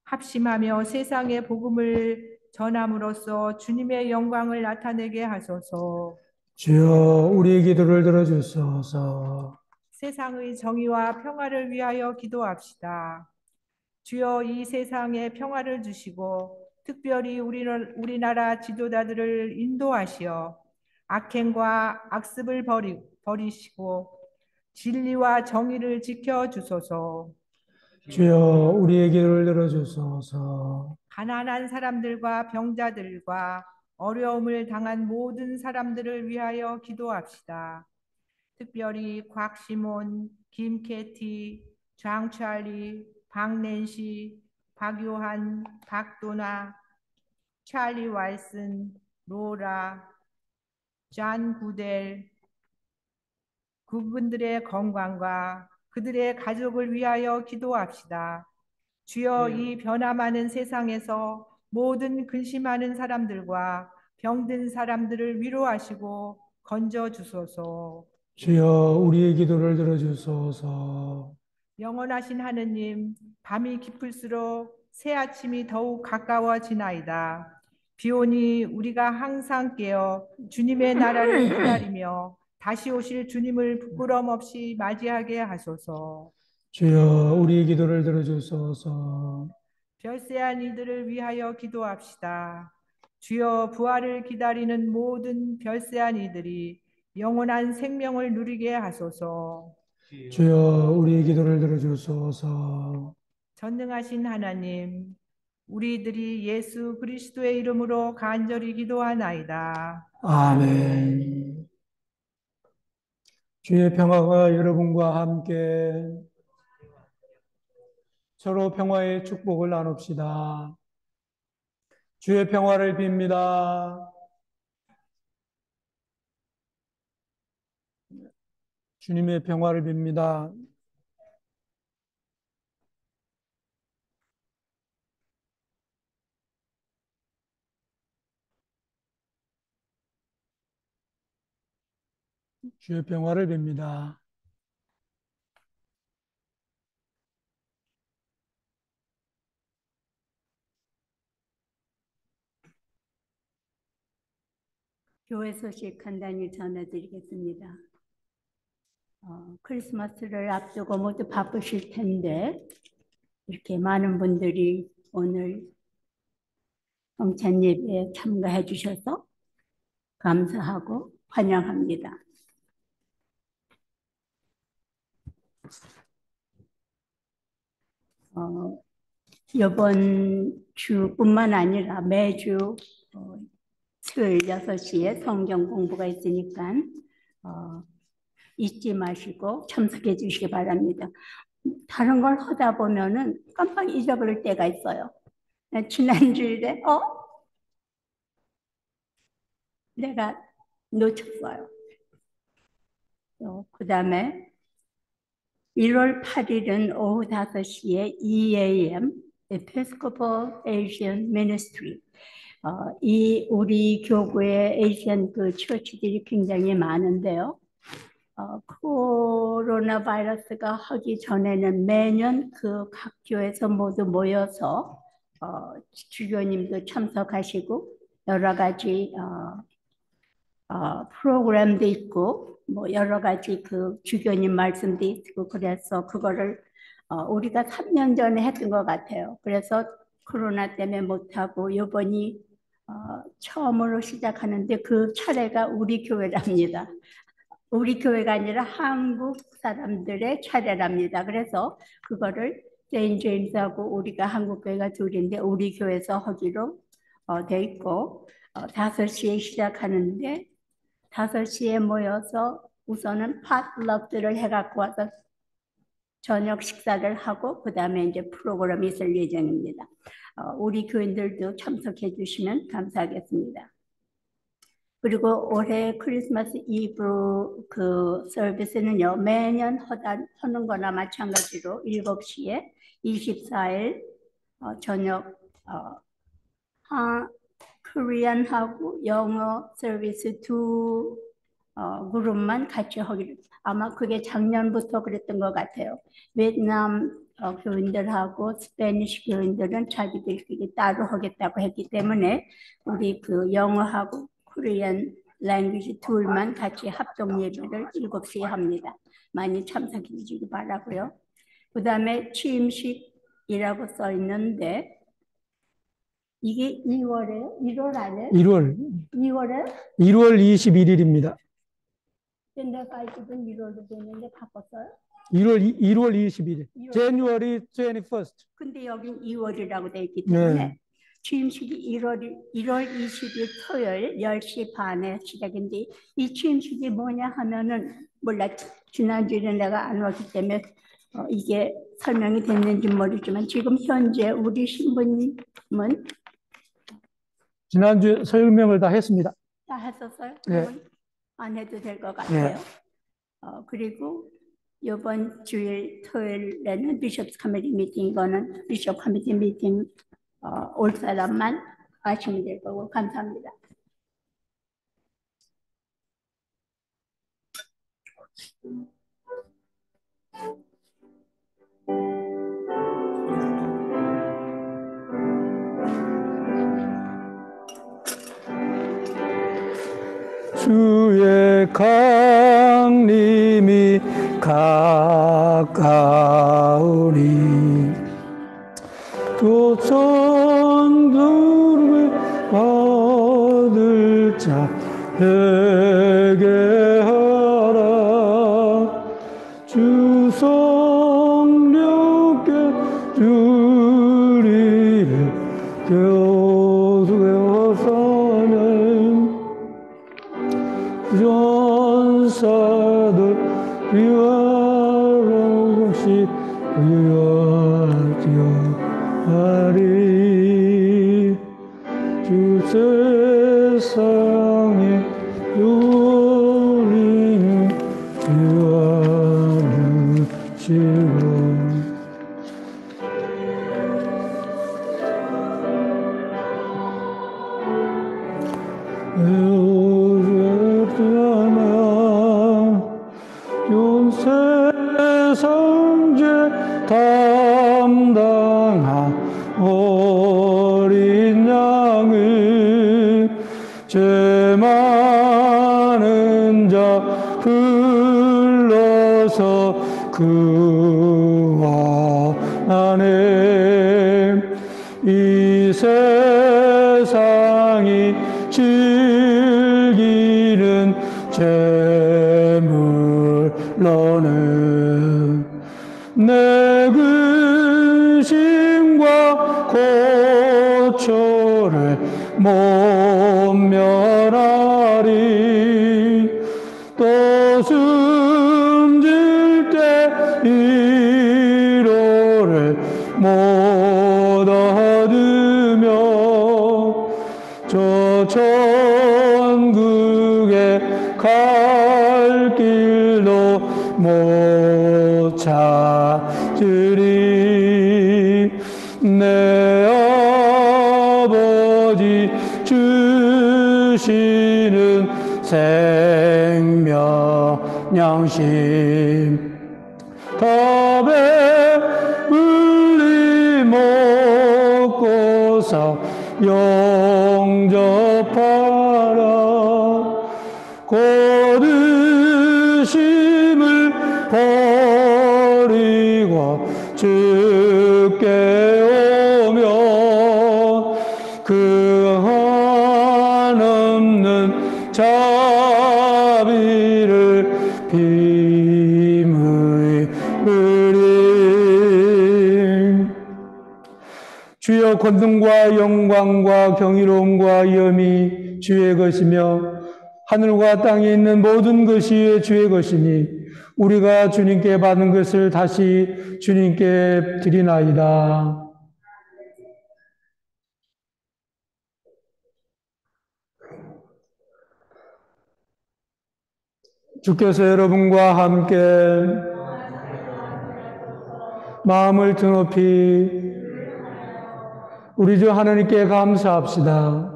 합심하며 세상의 복음을 전함으로써 주님의 영광을 나타내게 하소서. 주여 우리의 기도를 들어주소서. 세상의 정의와 평화를 위하여 기도합시다. 주여 이 세상에 평화를 주시고 특별히 우리나라 지도자들을 인도하시어 악행과 악습을 버리시고 진리와 정의를 지켜주소서. 주여 우리의 기도를 들어주소서. 가난한 사람들과 병자들과 어려움을 당한 모든 사람들을 위하여 기도합시다. 특별히 곽시몬, 김캐티, 장찰리, 박낸시, 박요한, 박도나, 찰리 왈슨, 로라, 잔 구델, 그분들의 건강과 그들의 가족을 위하여 기도합시다. 주여 이 변화많은 세상에서 모든 근심하는 사람들과 병든 사람들을 위로하시고 건져 주소서. 주여 우리의 기도를 들어주소서. 영원하신 하느님, 밤이 깊을수록 새 아침이 더욱 가까워지나이다. 비오니 우리가 항상 깨어 주님의 나라를 기다리며 다시 오실 주님을 부끄럼 없이 맞이하게 하소서. 주여 우리의 기도를 들어주소서. 별세한 이들을 위하여 기도합시다. 주여 부활을 기다리는 모든 별세한 이들이 영원한 생명을 누리게 하소서. 주여 우리의 기도를 들어주소서. 전능하신 하나님, 우리들이 예수 그리스도의 이름으로 간절히 기도하나이다. 아멘. 주의 평화가 여러분과 함께 서로 평화의 축복을 나눕시다. 주의 평화를 빕니다. 주님의 평화를 빕니다. 주의 평화를 빕니다. 교회 소식 간단히 전해드리겠습니다. 크리스마스를 앞두고 모두 바쁘실 텐데 이렇게 많은 분들이 오늘 성찬 예배에 참가해 주셔서 감사하고 환영합니다. 이번 주뿐만 아니라 매주 수요일 6시에 성경 공부가 있으니까 잊지 마시고 참석해 주시기 바랍니다. 다른 걸 하다 보면은 깜빡 잊어버릴 때가 있어요. 지난주일에 내가 놓쳤어요. 그 다음에 1월 8일은 오후 5시에 EAM, Episcopal Asian Ministry. 이 우리 교구에 에이시안 처치들이 굉장히 많은데요. 코로나 바이러스가 하기 전에는 매년 그 각 교회에서 모두 모여서 주교님도 참석하시고 여러 가지 프로그램도 있고 뭐 여러 가지 그 주교님 말씀도 있고 그래서 그거를 우리가 3년 전에 했던 것 같아요. 그래서 코로나 때문에 못하고 이번이 처음으로 시작하는데 그 차례가 우리 교회랍니다. 우리 교회가 아니라 한국 사람들의 차례랍니다. 그래서 그거를 세인 제임스하고 우리가 한국 교회가 둘인데 우리 교회에서 하기로 돼 있고 5시에 시작하는데 5시에 모여서 우선은 팟럭들을 해갖고 와서 저녁 식사를 하고 그 다음에 이제 프로그램이 있을 예정입니다. 우리 교인들도 참석해 주시면 감사하겠습니다. 그리고 올해 크리스마스 이브 그 서비스는요, 매년 하는 거나 마찬가지로 7시에 24일 저녁 코리안하고 영어 서비스 두 그룹만 같이 하기로, 아마 그게 작년부터 그랬던 것 같아요. 베트남 교인들하고 스페니쉬 교인들은 자기들끼리 따로 하겠다고 했기 때문에 우리 그 영어하고 코리안 랭귀지 둘만 같이 합동 예배를 7시에 합니다. 많이 참석해 주시기 바라고요. 그 다음에 취임식이라고 써 있는데 이게 2월에요? 1월 안에? 1월 2월에? 1월 21일입니다. 내가 알기로는 1월로 되는데 바꿨어요? 1월 21일. January 21st. 근데 여긴 2월이라고 돼 있기 때문에 네. 취임식이 1월 20일 토요일 10시 반에 시작인데 이 취임식이 뭐냐 하면은 몰라. 지난주에 내가 안 왔기 때문에 이게 설명이 됐는지 모르지만 지금 현재 우리 신부님은 지난주에 설명을 다 했습니다. 다 했었어요? 네. 안 해도 될 것 같아요. 그리고 이번 주일 토요일에는 비숍스 커미티 미팅, 이거는 비숍 커미티 미팅 올 사람만 하시면 될 거고 감사합니다. 주의 강림이 가까우니 또 천둥을 영령께 주리를 교수되어서는 전사들 위하여 없이 위하여하리 주 세상에 우리는 위하여주시고 세상죄 담당한 어린 양을 죄 많은 자 불러서 구원하네. 이 세상이 즐기는 재물로는 내 근심과 고초를 못 면하리. 또 숨질 때 위로를 못 얻으며 저 천국에 갈 길도 못 찾으리. 내 아버지 주시는 생명 양심 다 배불리 먹고서 영접하라. 거두심을 버리고 주께 오면 그 한없는 자비를 힘을 주여 권능과 영광과 경이로움과 염이 주의 것이며 하늘과 땅에 있는 모든 것이 주의 것이니 우리가 주님께 받은 것을 다시 주님께 드리나이다. 주께서 여러분과 함께 마음을 드높이 우리 주 하나님께 감사합시다.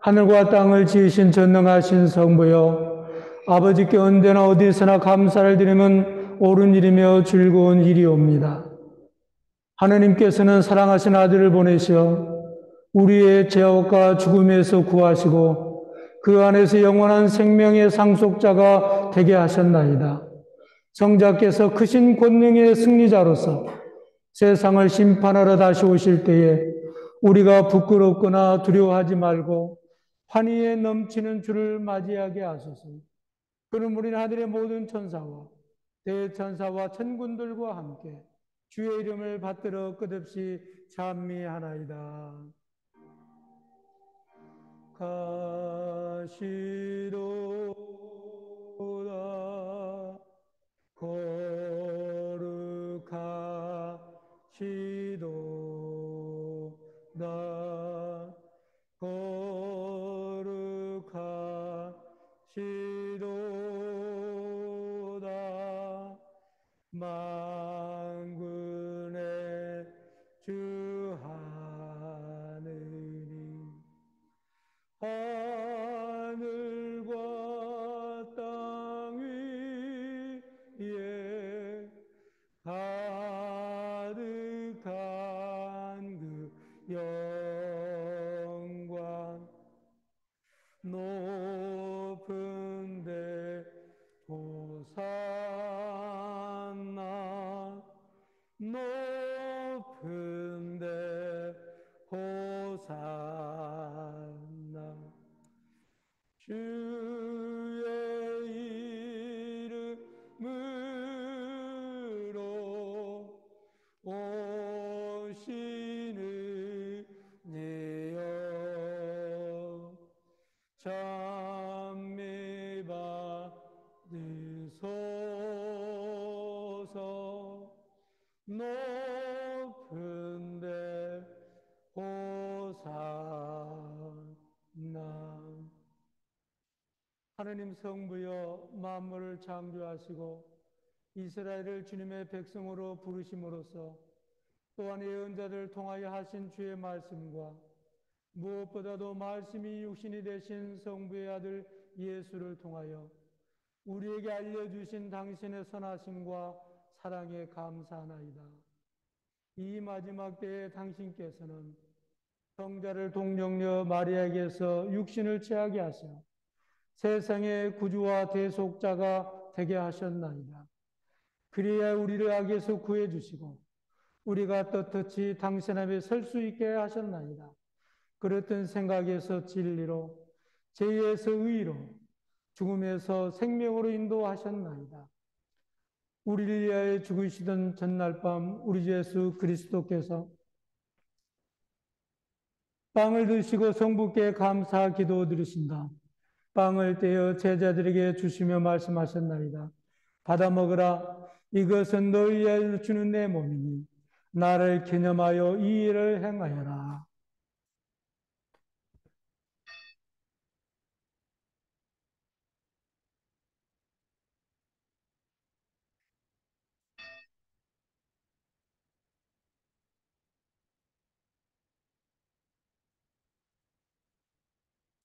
하늘과 땅을 지으신 전능하신 성부여, 아버지께 언제나 어디서나 감사를 드리면 옳은 일이며 즐거운 일이옵니다. 하나님께서는 사랑하신 아들을 보내셔 우리의 죄악과 죽음에서 구하시고 그 안에서 영원한 생명의 상속자가 되게 하셨나이다. 성자께서 크신 권능의 승리자로서 세상을 심판하러 다시 오실 때에 우리가 부끄럽거나 두려워하지 말고 환희에 넘치는 주를 맞이하게 하소서. 그럼 우리는 하늘의 모든 천사와 대천사와 천군들과 함께 주의 이름을 받들어 끝없이 찬미하나이다. 가시도다 거룩하시도다 거룩하시도다 만군의 주 하느님 하늘과 주옵소서. 높은 데 호산나. 하느님 성부여, 만물을 창조하시고 이스라엘을 주님의 백성으로 부르심으로써 또한 예언자들을 통하여 하신 주의 말씀과 무엇보다도 말씀이 육신이 되신 성부의 아들 예수를 통하여 우리에게 알려주신 당신의 선하심과 사랑에 감사하나이다. 이 마지막 때에 당신께서는 성자를 동정녀 마리아에게서 육신을 취하게 하셔 세상의 구주와 대속자가 되게 하셨나이다. 그래야 우리를 악에서 구해주시고 우리가 떳떳이 당신 앞에 설 수 있게 하셨나이다. 그랬던 생각에서 진리로, 죄에서 의로, 죽음에서 생명으로 인도하셨나이다. 우리를 위하여 죽으시던 전날 밤 우리 주 예수 그리스도께서 빵을 드시고 성부께 감사 기도 드리신다. 빵을 떼어 제자들에게 주시며 말씀하셨나이다. 받아 먹으라. 이것은 너희에게 주는 내 몸이니 나를 기념하여 이 일을 행하여라.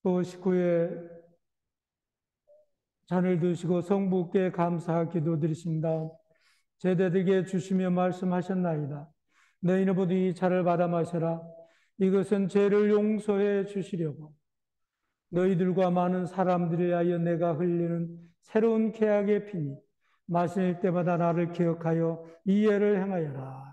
또 식후에 잔을 드시고 성부께 감사 기도 드리신다. 제자들에게 주시며 말씀하셨나이다. 너희는 모두 이 차를 받아 마셔라. 이것은 죄를 용서해 주시려고 너희들과 많은 사람들을 위하여 내가 흘리는 새로운 계약의 피니 마실 때마다 나를 기억하여 이 예를 행하여라.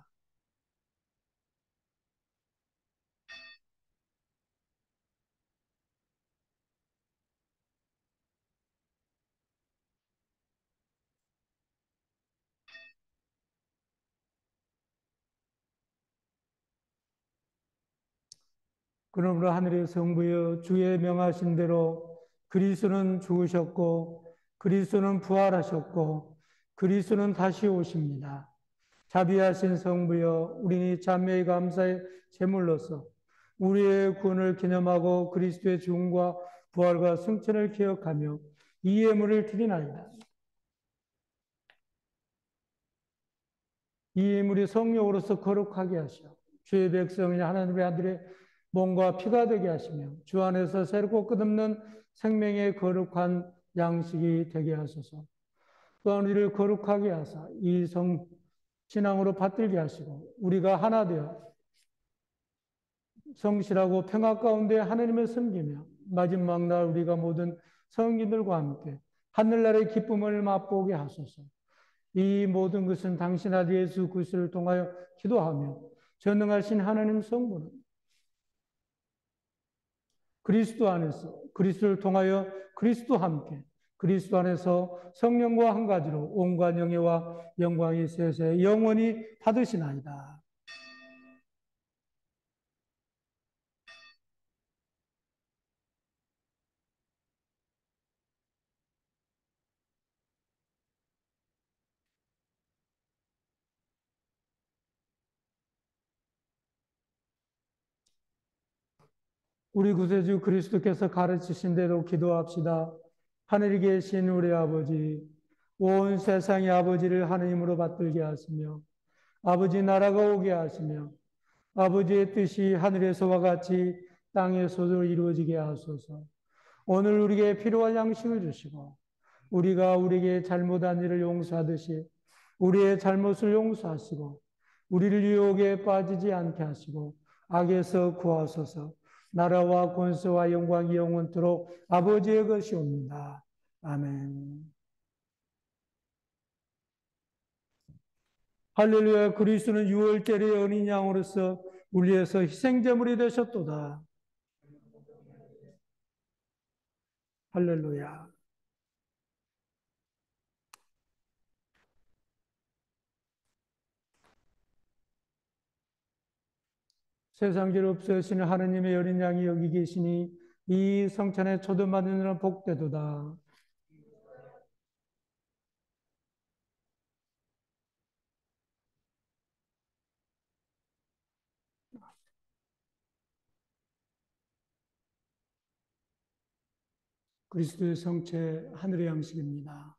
그러므로 하늘의 성부여, 주의 명하신 대로 그리스도는 죽으셨고 그리스도는 부활하셨고 그리스도는 다시 오십니다. 자비하신 성부여, 우리 자매의 감사의 제물로서 우리의 구원을 기념하고 그리스도의 죽음과 부활과 승천을 기억하며 이 예물을 드리나이다. 이 예물이 성령으로서 거룩하게 하시어 주의 백성이 하나님의 아들의 몸과 피가 되게 하시며 주 안에서 새롭고 끝없는 생명의 거룩한 양식이 되게 하소서. 또한 우리를 거룩하게 하사 이 신앙으로 받들게 하시고 우리가 하나 되어 성실하고 평화 가운데 하나님을 섬기며 마지막 날 우리가 모든 성인들과 함께 하늘나라의 기쁨을 맛보게 하소서. 이 모든 것은 당신 아들 예수 그리스도를 통하여 기도하며 전능하신 하나님 성부는 그리스도 안에서 그리스도를 통하여 그리스도와 함께 그리스도 안에서 성령과 한 가지로 온갖 영예와 영광이 세세 영원히 받으시나이다. 우리 구세주 그리스도께서 가르치신 대로 기도합시다. 하늘에 계신 우리 아버지, 온 세상의 아버지를 하느님으로 받들게 하시며 아버지 나라가 오게 하시며 아버지의 뜻이 하늘에서와 같이 땅에서도 이루어지게 하소서. 오늘 우리에게 필요한 양식을 주시고 우리가 우리에게 잘못한 일을 용서하듯이 우리의 잘못을 용서하시고 우리를 유혹에 빠지지 않게 하시고 악에서 구하소서. 나라와 권세와 영광이 영원토록 아버지의 것이옵니다. 아멘. 할렐루야. 그리스도는 유월절의 어린 양으로서 우리 위해서 희생제물이 되셨도다. 할렐루야. 세상죄를 없애시는 하느님의 어린 양이 여기 계시니 이 성찬에 초대받는 이는 복되도다. 그리스도의 성체 하늘의 양식입니다.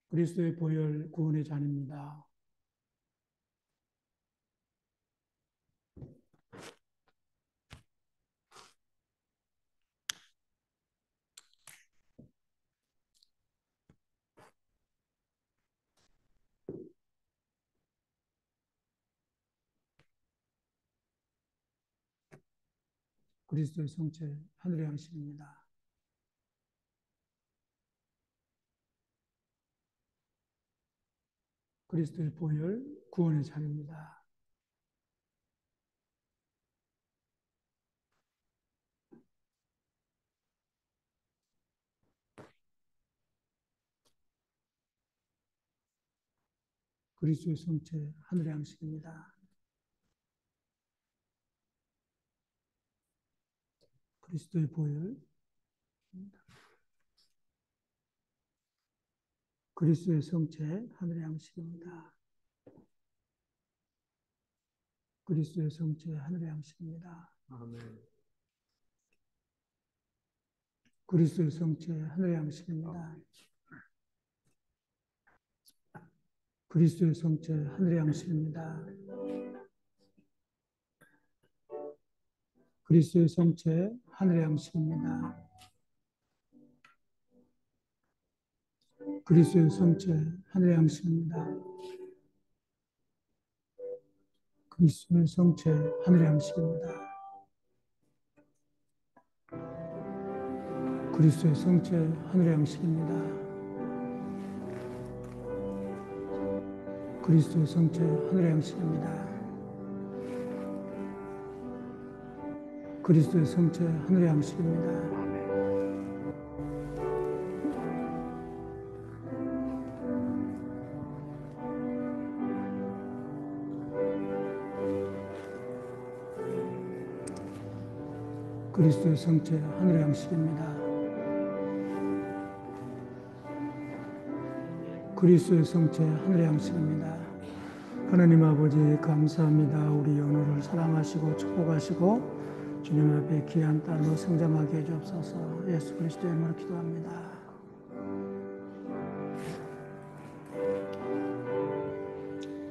그리스도의 보혈 구원의 잔입니다. 그리스도의 성체 하늘의 양식입니다. 그리스도의 보혈 구원의 잔입니다. 그리스도의 성체 하늘의 양식입니다. 그리스도의 보혈, 그리스도의 성체 하늘의 양식입니다. 그리스도의 성체 하늘의 양식입니다. 아멘. 그리스도의 성체 하늘의 양식입니다. 그리스도의 성체 하늘의 양식입니다. 그리스도의 성체 하늘의 양식입니다. 그리스도의 성체 하늘의 양식입니다. 그리스도의 성체 하늘의 양식입니다. 그리스도의 성체 하늘의 양식입니다. 그리스도의 성체 하늘의 양식입니다. 그리스도의 성체 하늘의 양식입니다. 그리스도의 성체 하늘의 양식입니다. 그리스도의 성체 하늘의 양식입니다. 하나님 아버지 감사합니다. 우리 연호를 사랑하시고 축복하시고 주님 앞에 귀한 딸로 성장하게 해주옵소서. 예수 그리스도의 이름으로 기도합니다.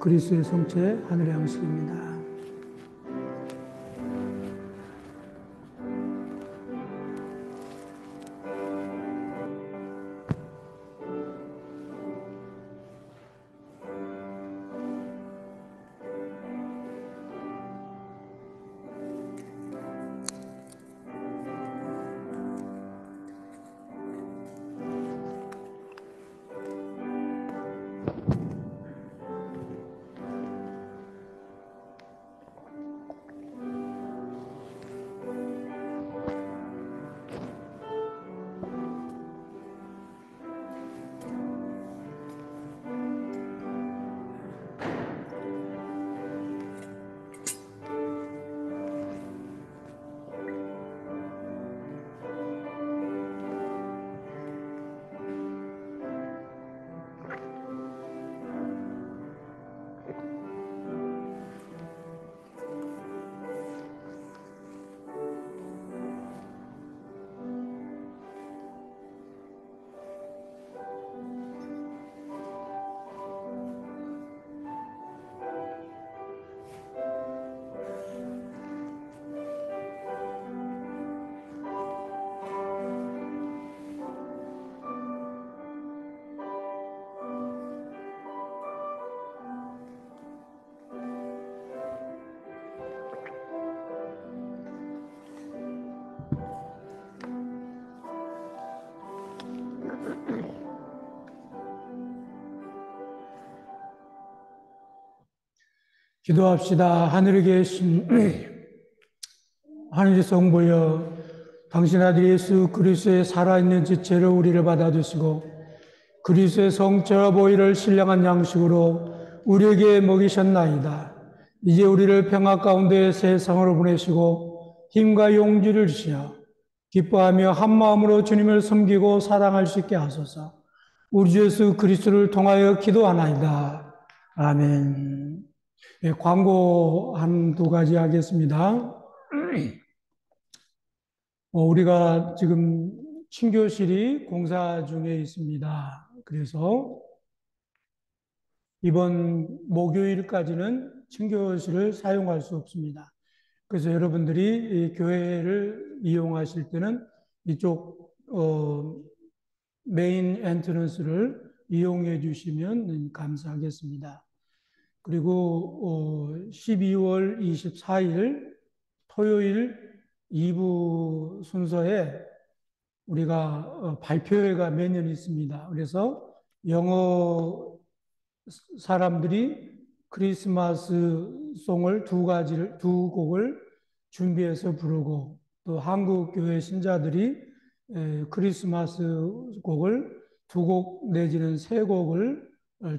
그리스도의 성체 하늘의 양식입니다. 기도합시다. 하늘에 계신 하늘의 성부여, 당신 아들 예수 그리스도의 살아있는 지체로 우리를 받아주시고 그리스도의 성체와 보혈을 신령한 양식으로 우리에게 먹이셨나이다. 이제 우리를 평화 가운데 세상으로 보내시고 힘과 용기를 주시어 기뻐하며 한마음으로 주님을 섬기고 사랑할 수 있게 하소서. 우리 주 예수 그리스도를 통하여 기도하나이다. 아멘. 예, 광고 한두 가지 하겠습니다. 우리가 지금 친교실이 공사 중에 있습니다. 그래서 이번 목요일까지는 친교실을 사용할 수 없습니다. 그래서 여러분들이 이 교회를 이용하실 때는 이쪽 메인 엔트런스를 이용해 주시면 감사하겠습니다. 그리고 12월 24일 토요일 2부 순서에 우리가 발표회가 매년 있습니다. 그래서 영어 사람들이 크리스마스 송을 두 곡을 준비해서 부르고, 또 한국 교회 신자들이 크리스마스 곡을 두 곡 내지는 세 곡을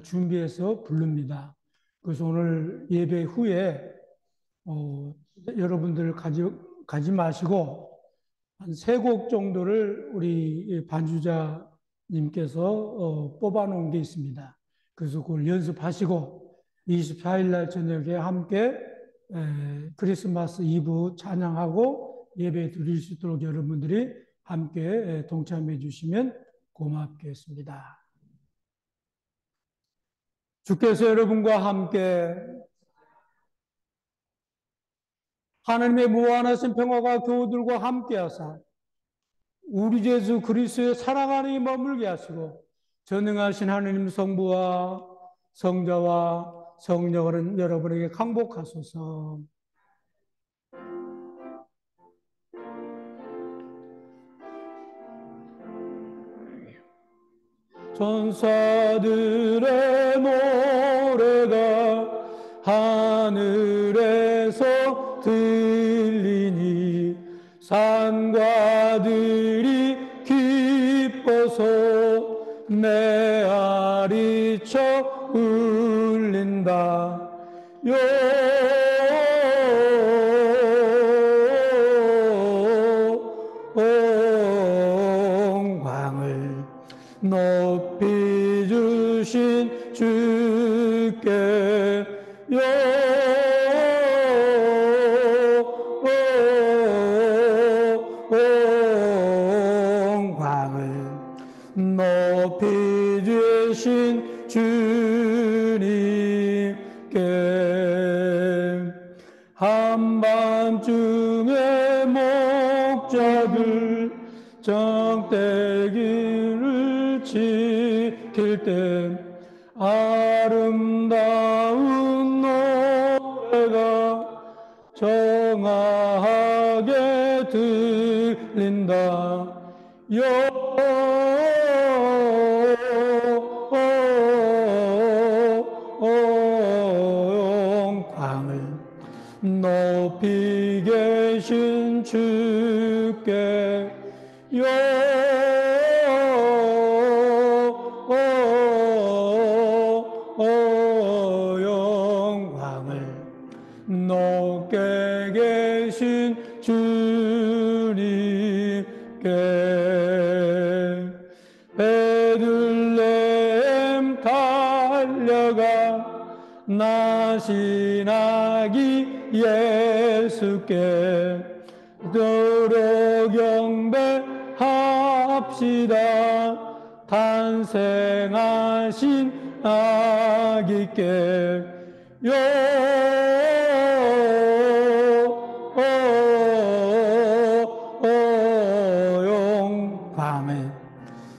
준비해서 부릅니다. 그래서 오늘 예배 후에 여러분들 가지 마시고 한 세 곡 정도를 우리 반주자님께서 뽑아 놓은 게 있습니다. 그래서 그걸 연습하시고 24일 날 저녁에 함께 크리스마스 이브 찬양하고 예배 드릴 수 있도록 여러분들이 함께 동참해 주시면 고맙겠습니다. 주께서 여러분과 함께 하나님의 무한하신 평화가 교우들과 함께 하사 우리 주 예수 그리스도의 사랑 안에 머물게 하시고 전능하신 하나님 성부와 성자와 성령은 여러분에게 강복하소서. 전사들의 노래가 하늘에서 들리니 산과 들이 기뻐서 메아리쳐 울린다. 영광을 높이 주신 주께 영광을 높이 주신 주님께 한밤중에 목자들 정떼기를 지킬 때 아름다운 노래가 정아하게 들린다. 영광을 높이 계신 주께 영광을 높게 계신 주님께 베들레헴 달려가 나시나기 예수께 도로 경배합시다. 탄생하신 아기께 영광을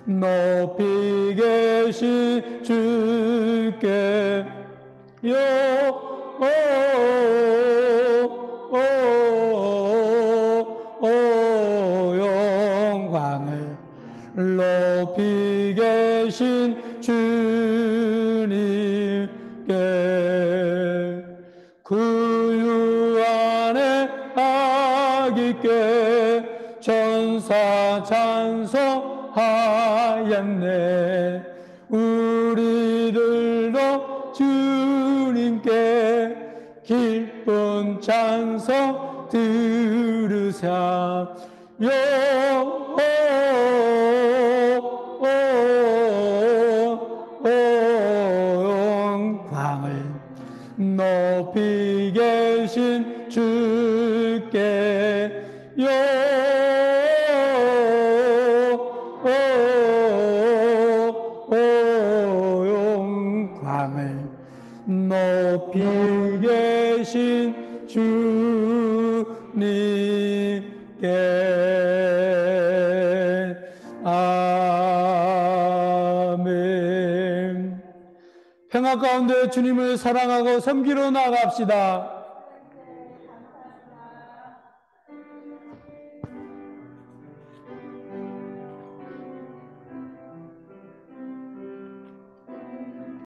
높이 계신 주께 영광을 높이 계신 주님께 그 유 안에 아기께 천사 찬송하였네. 우리들도 주님께 기쁜 찬송 들으사 영광을 영광을 높이 계신 주님께 아멘. 평화 가운데 주님을 사랑하고 섬기러 나갑시다.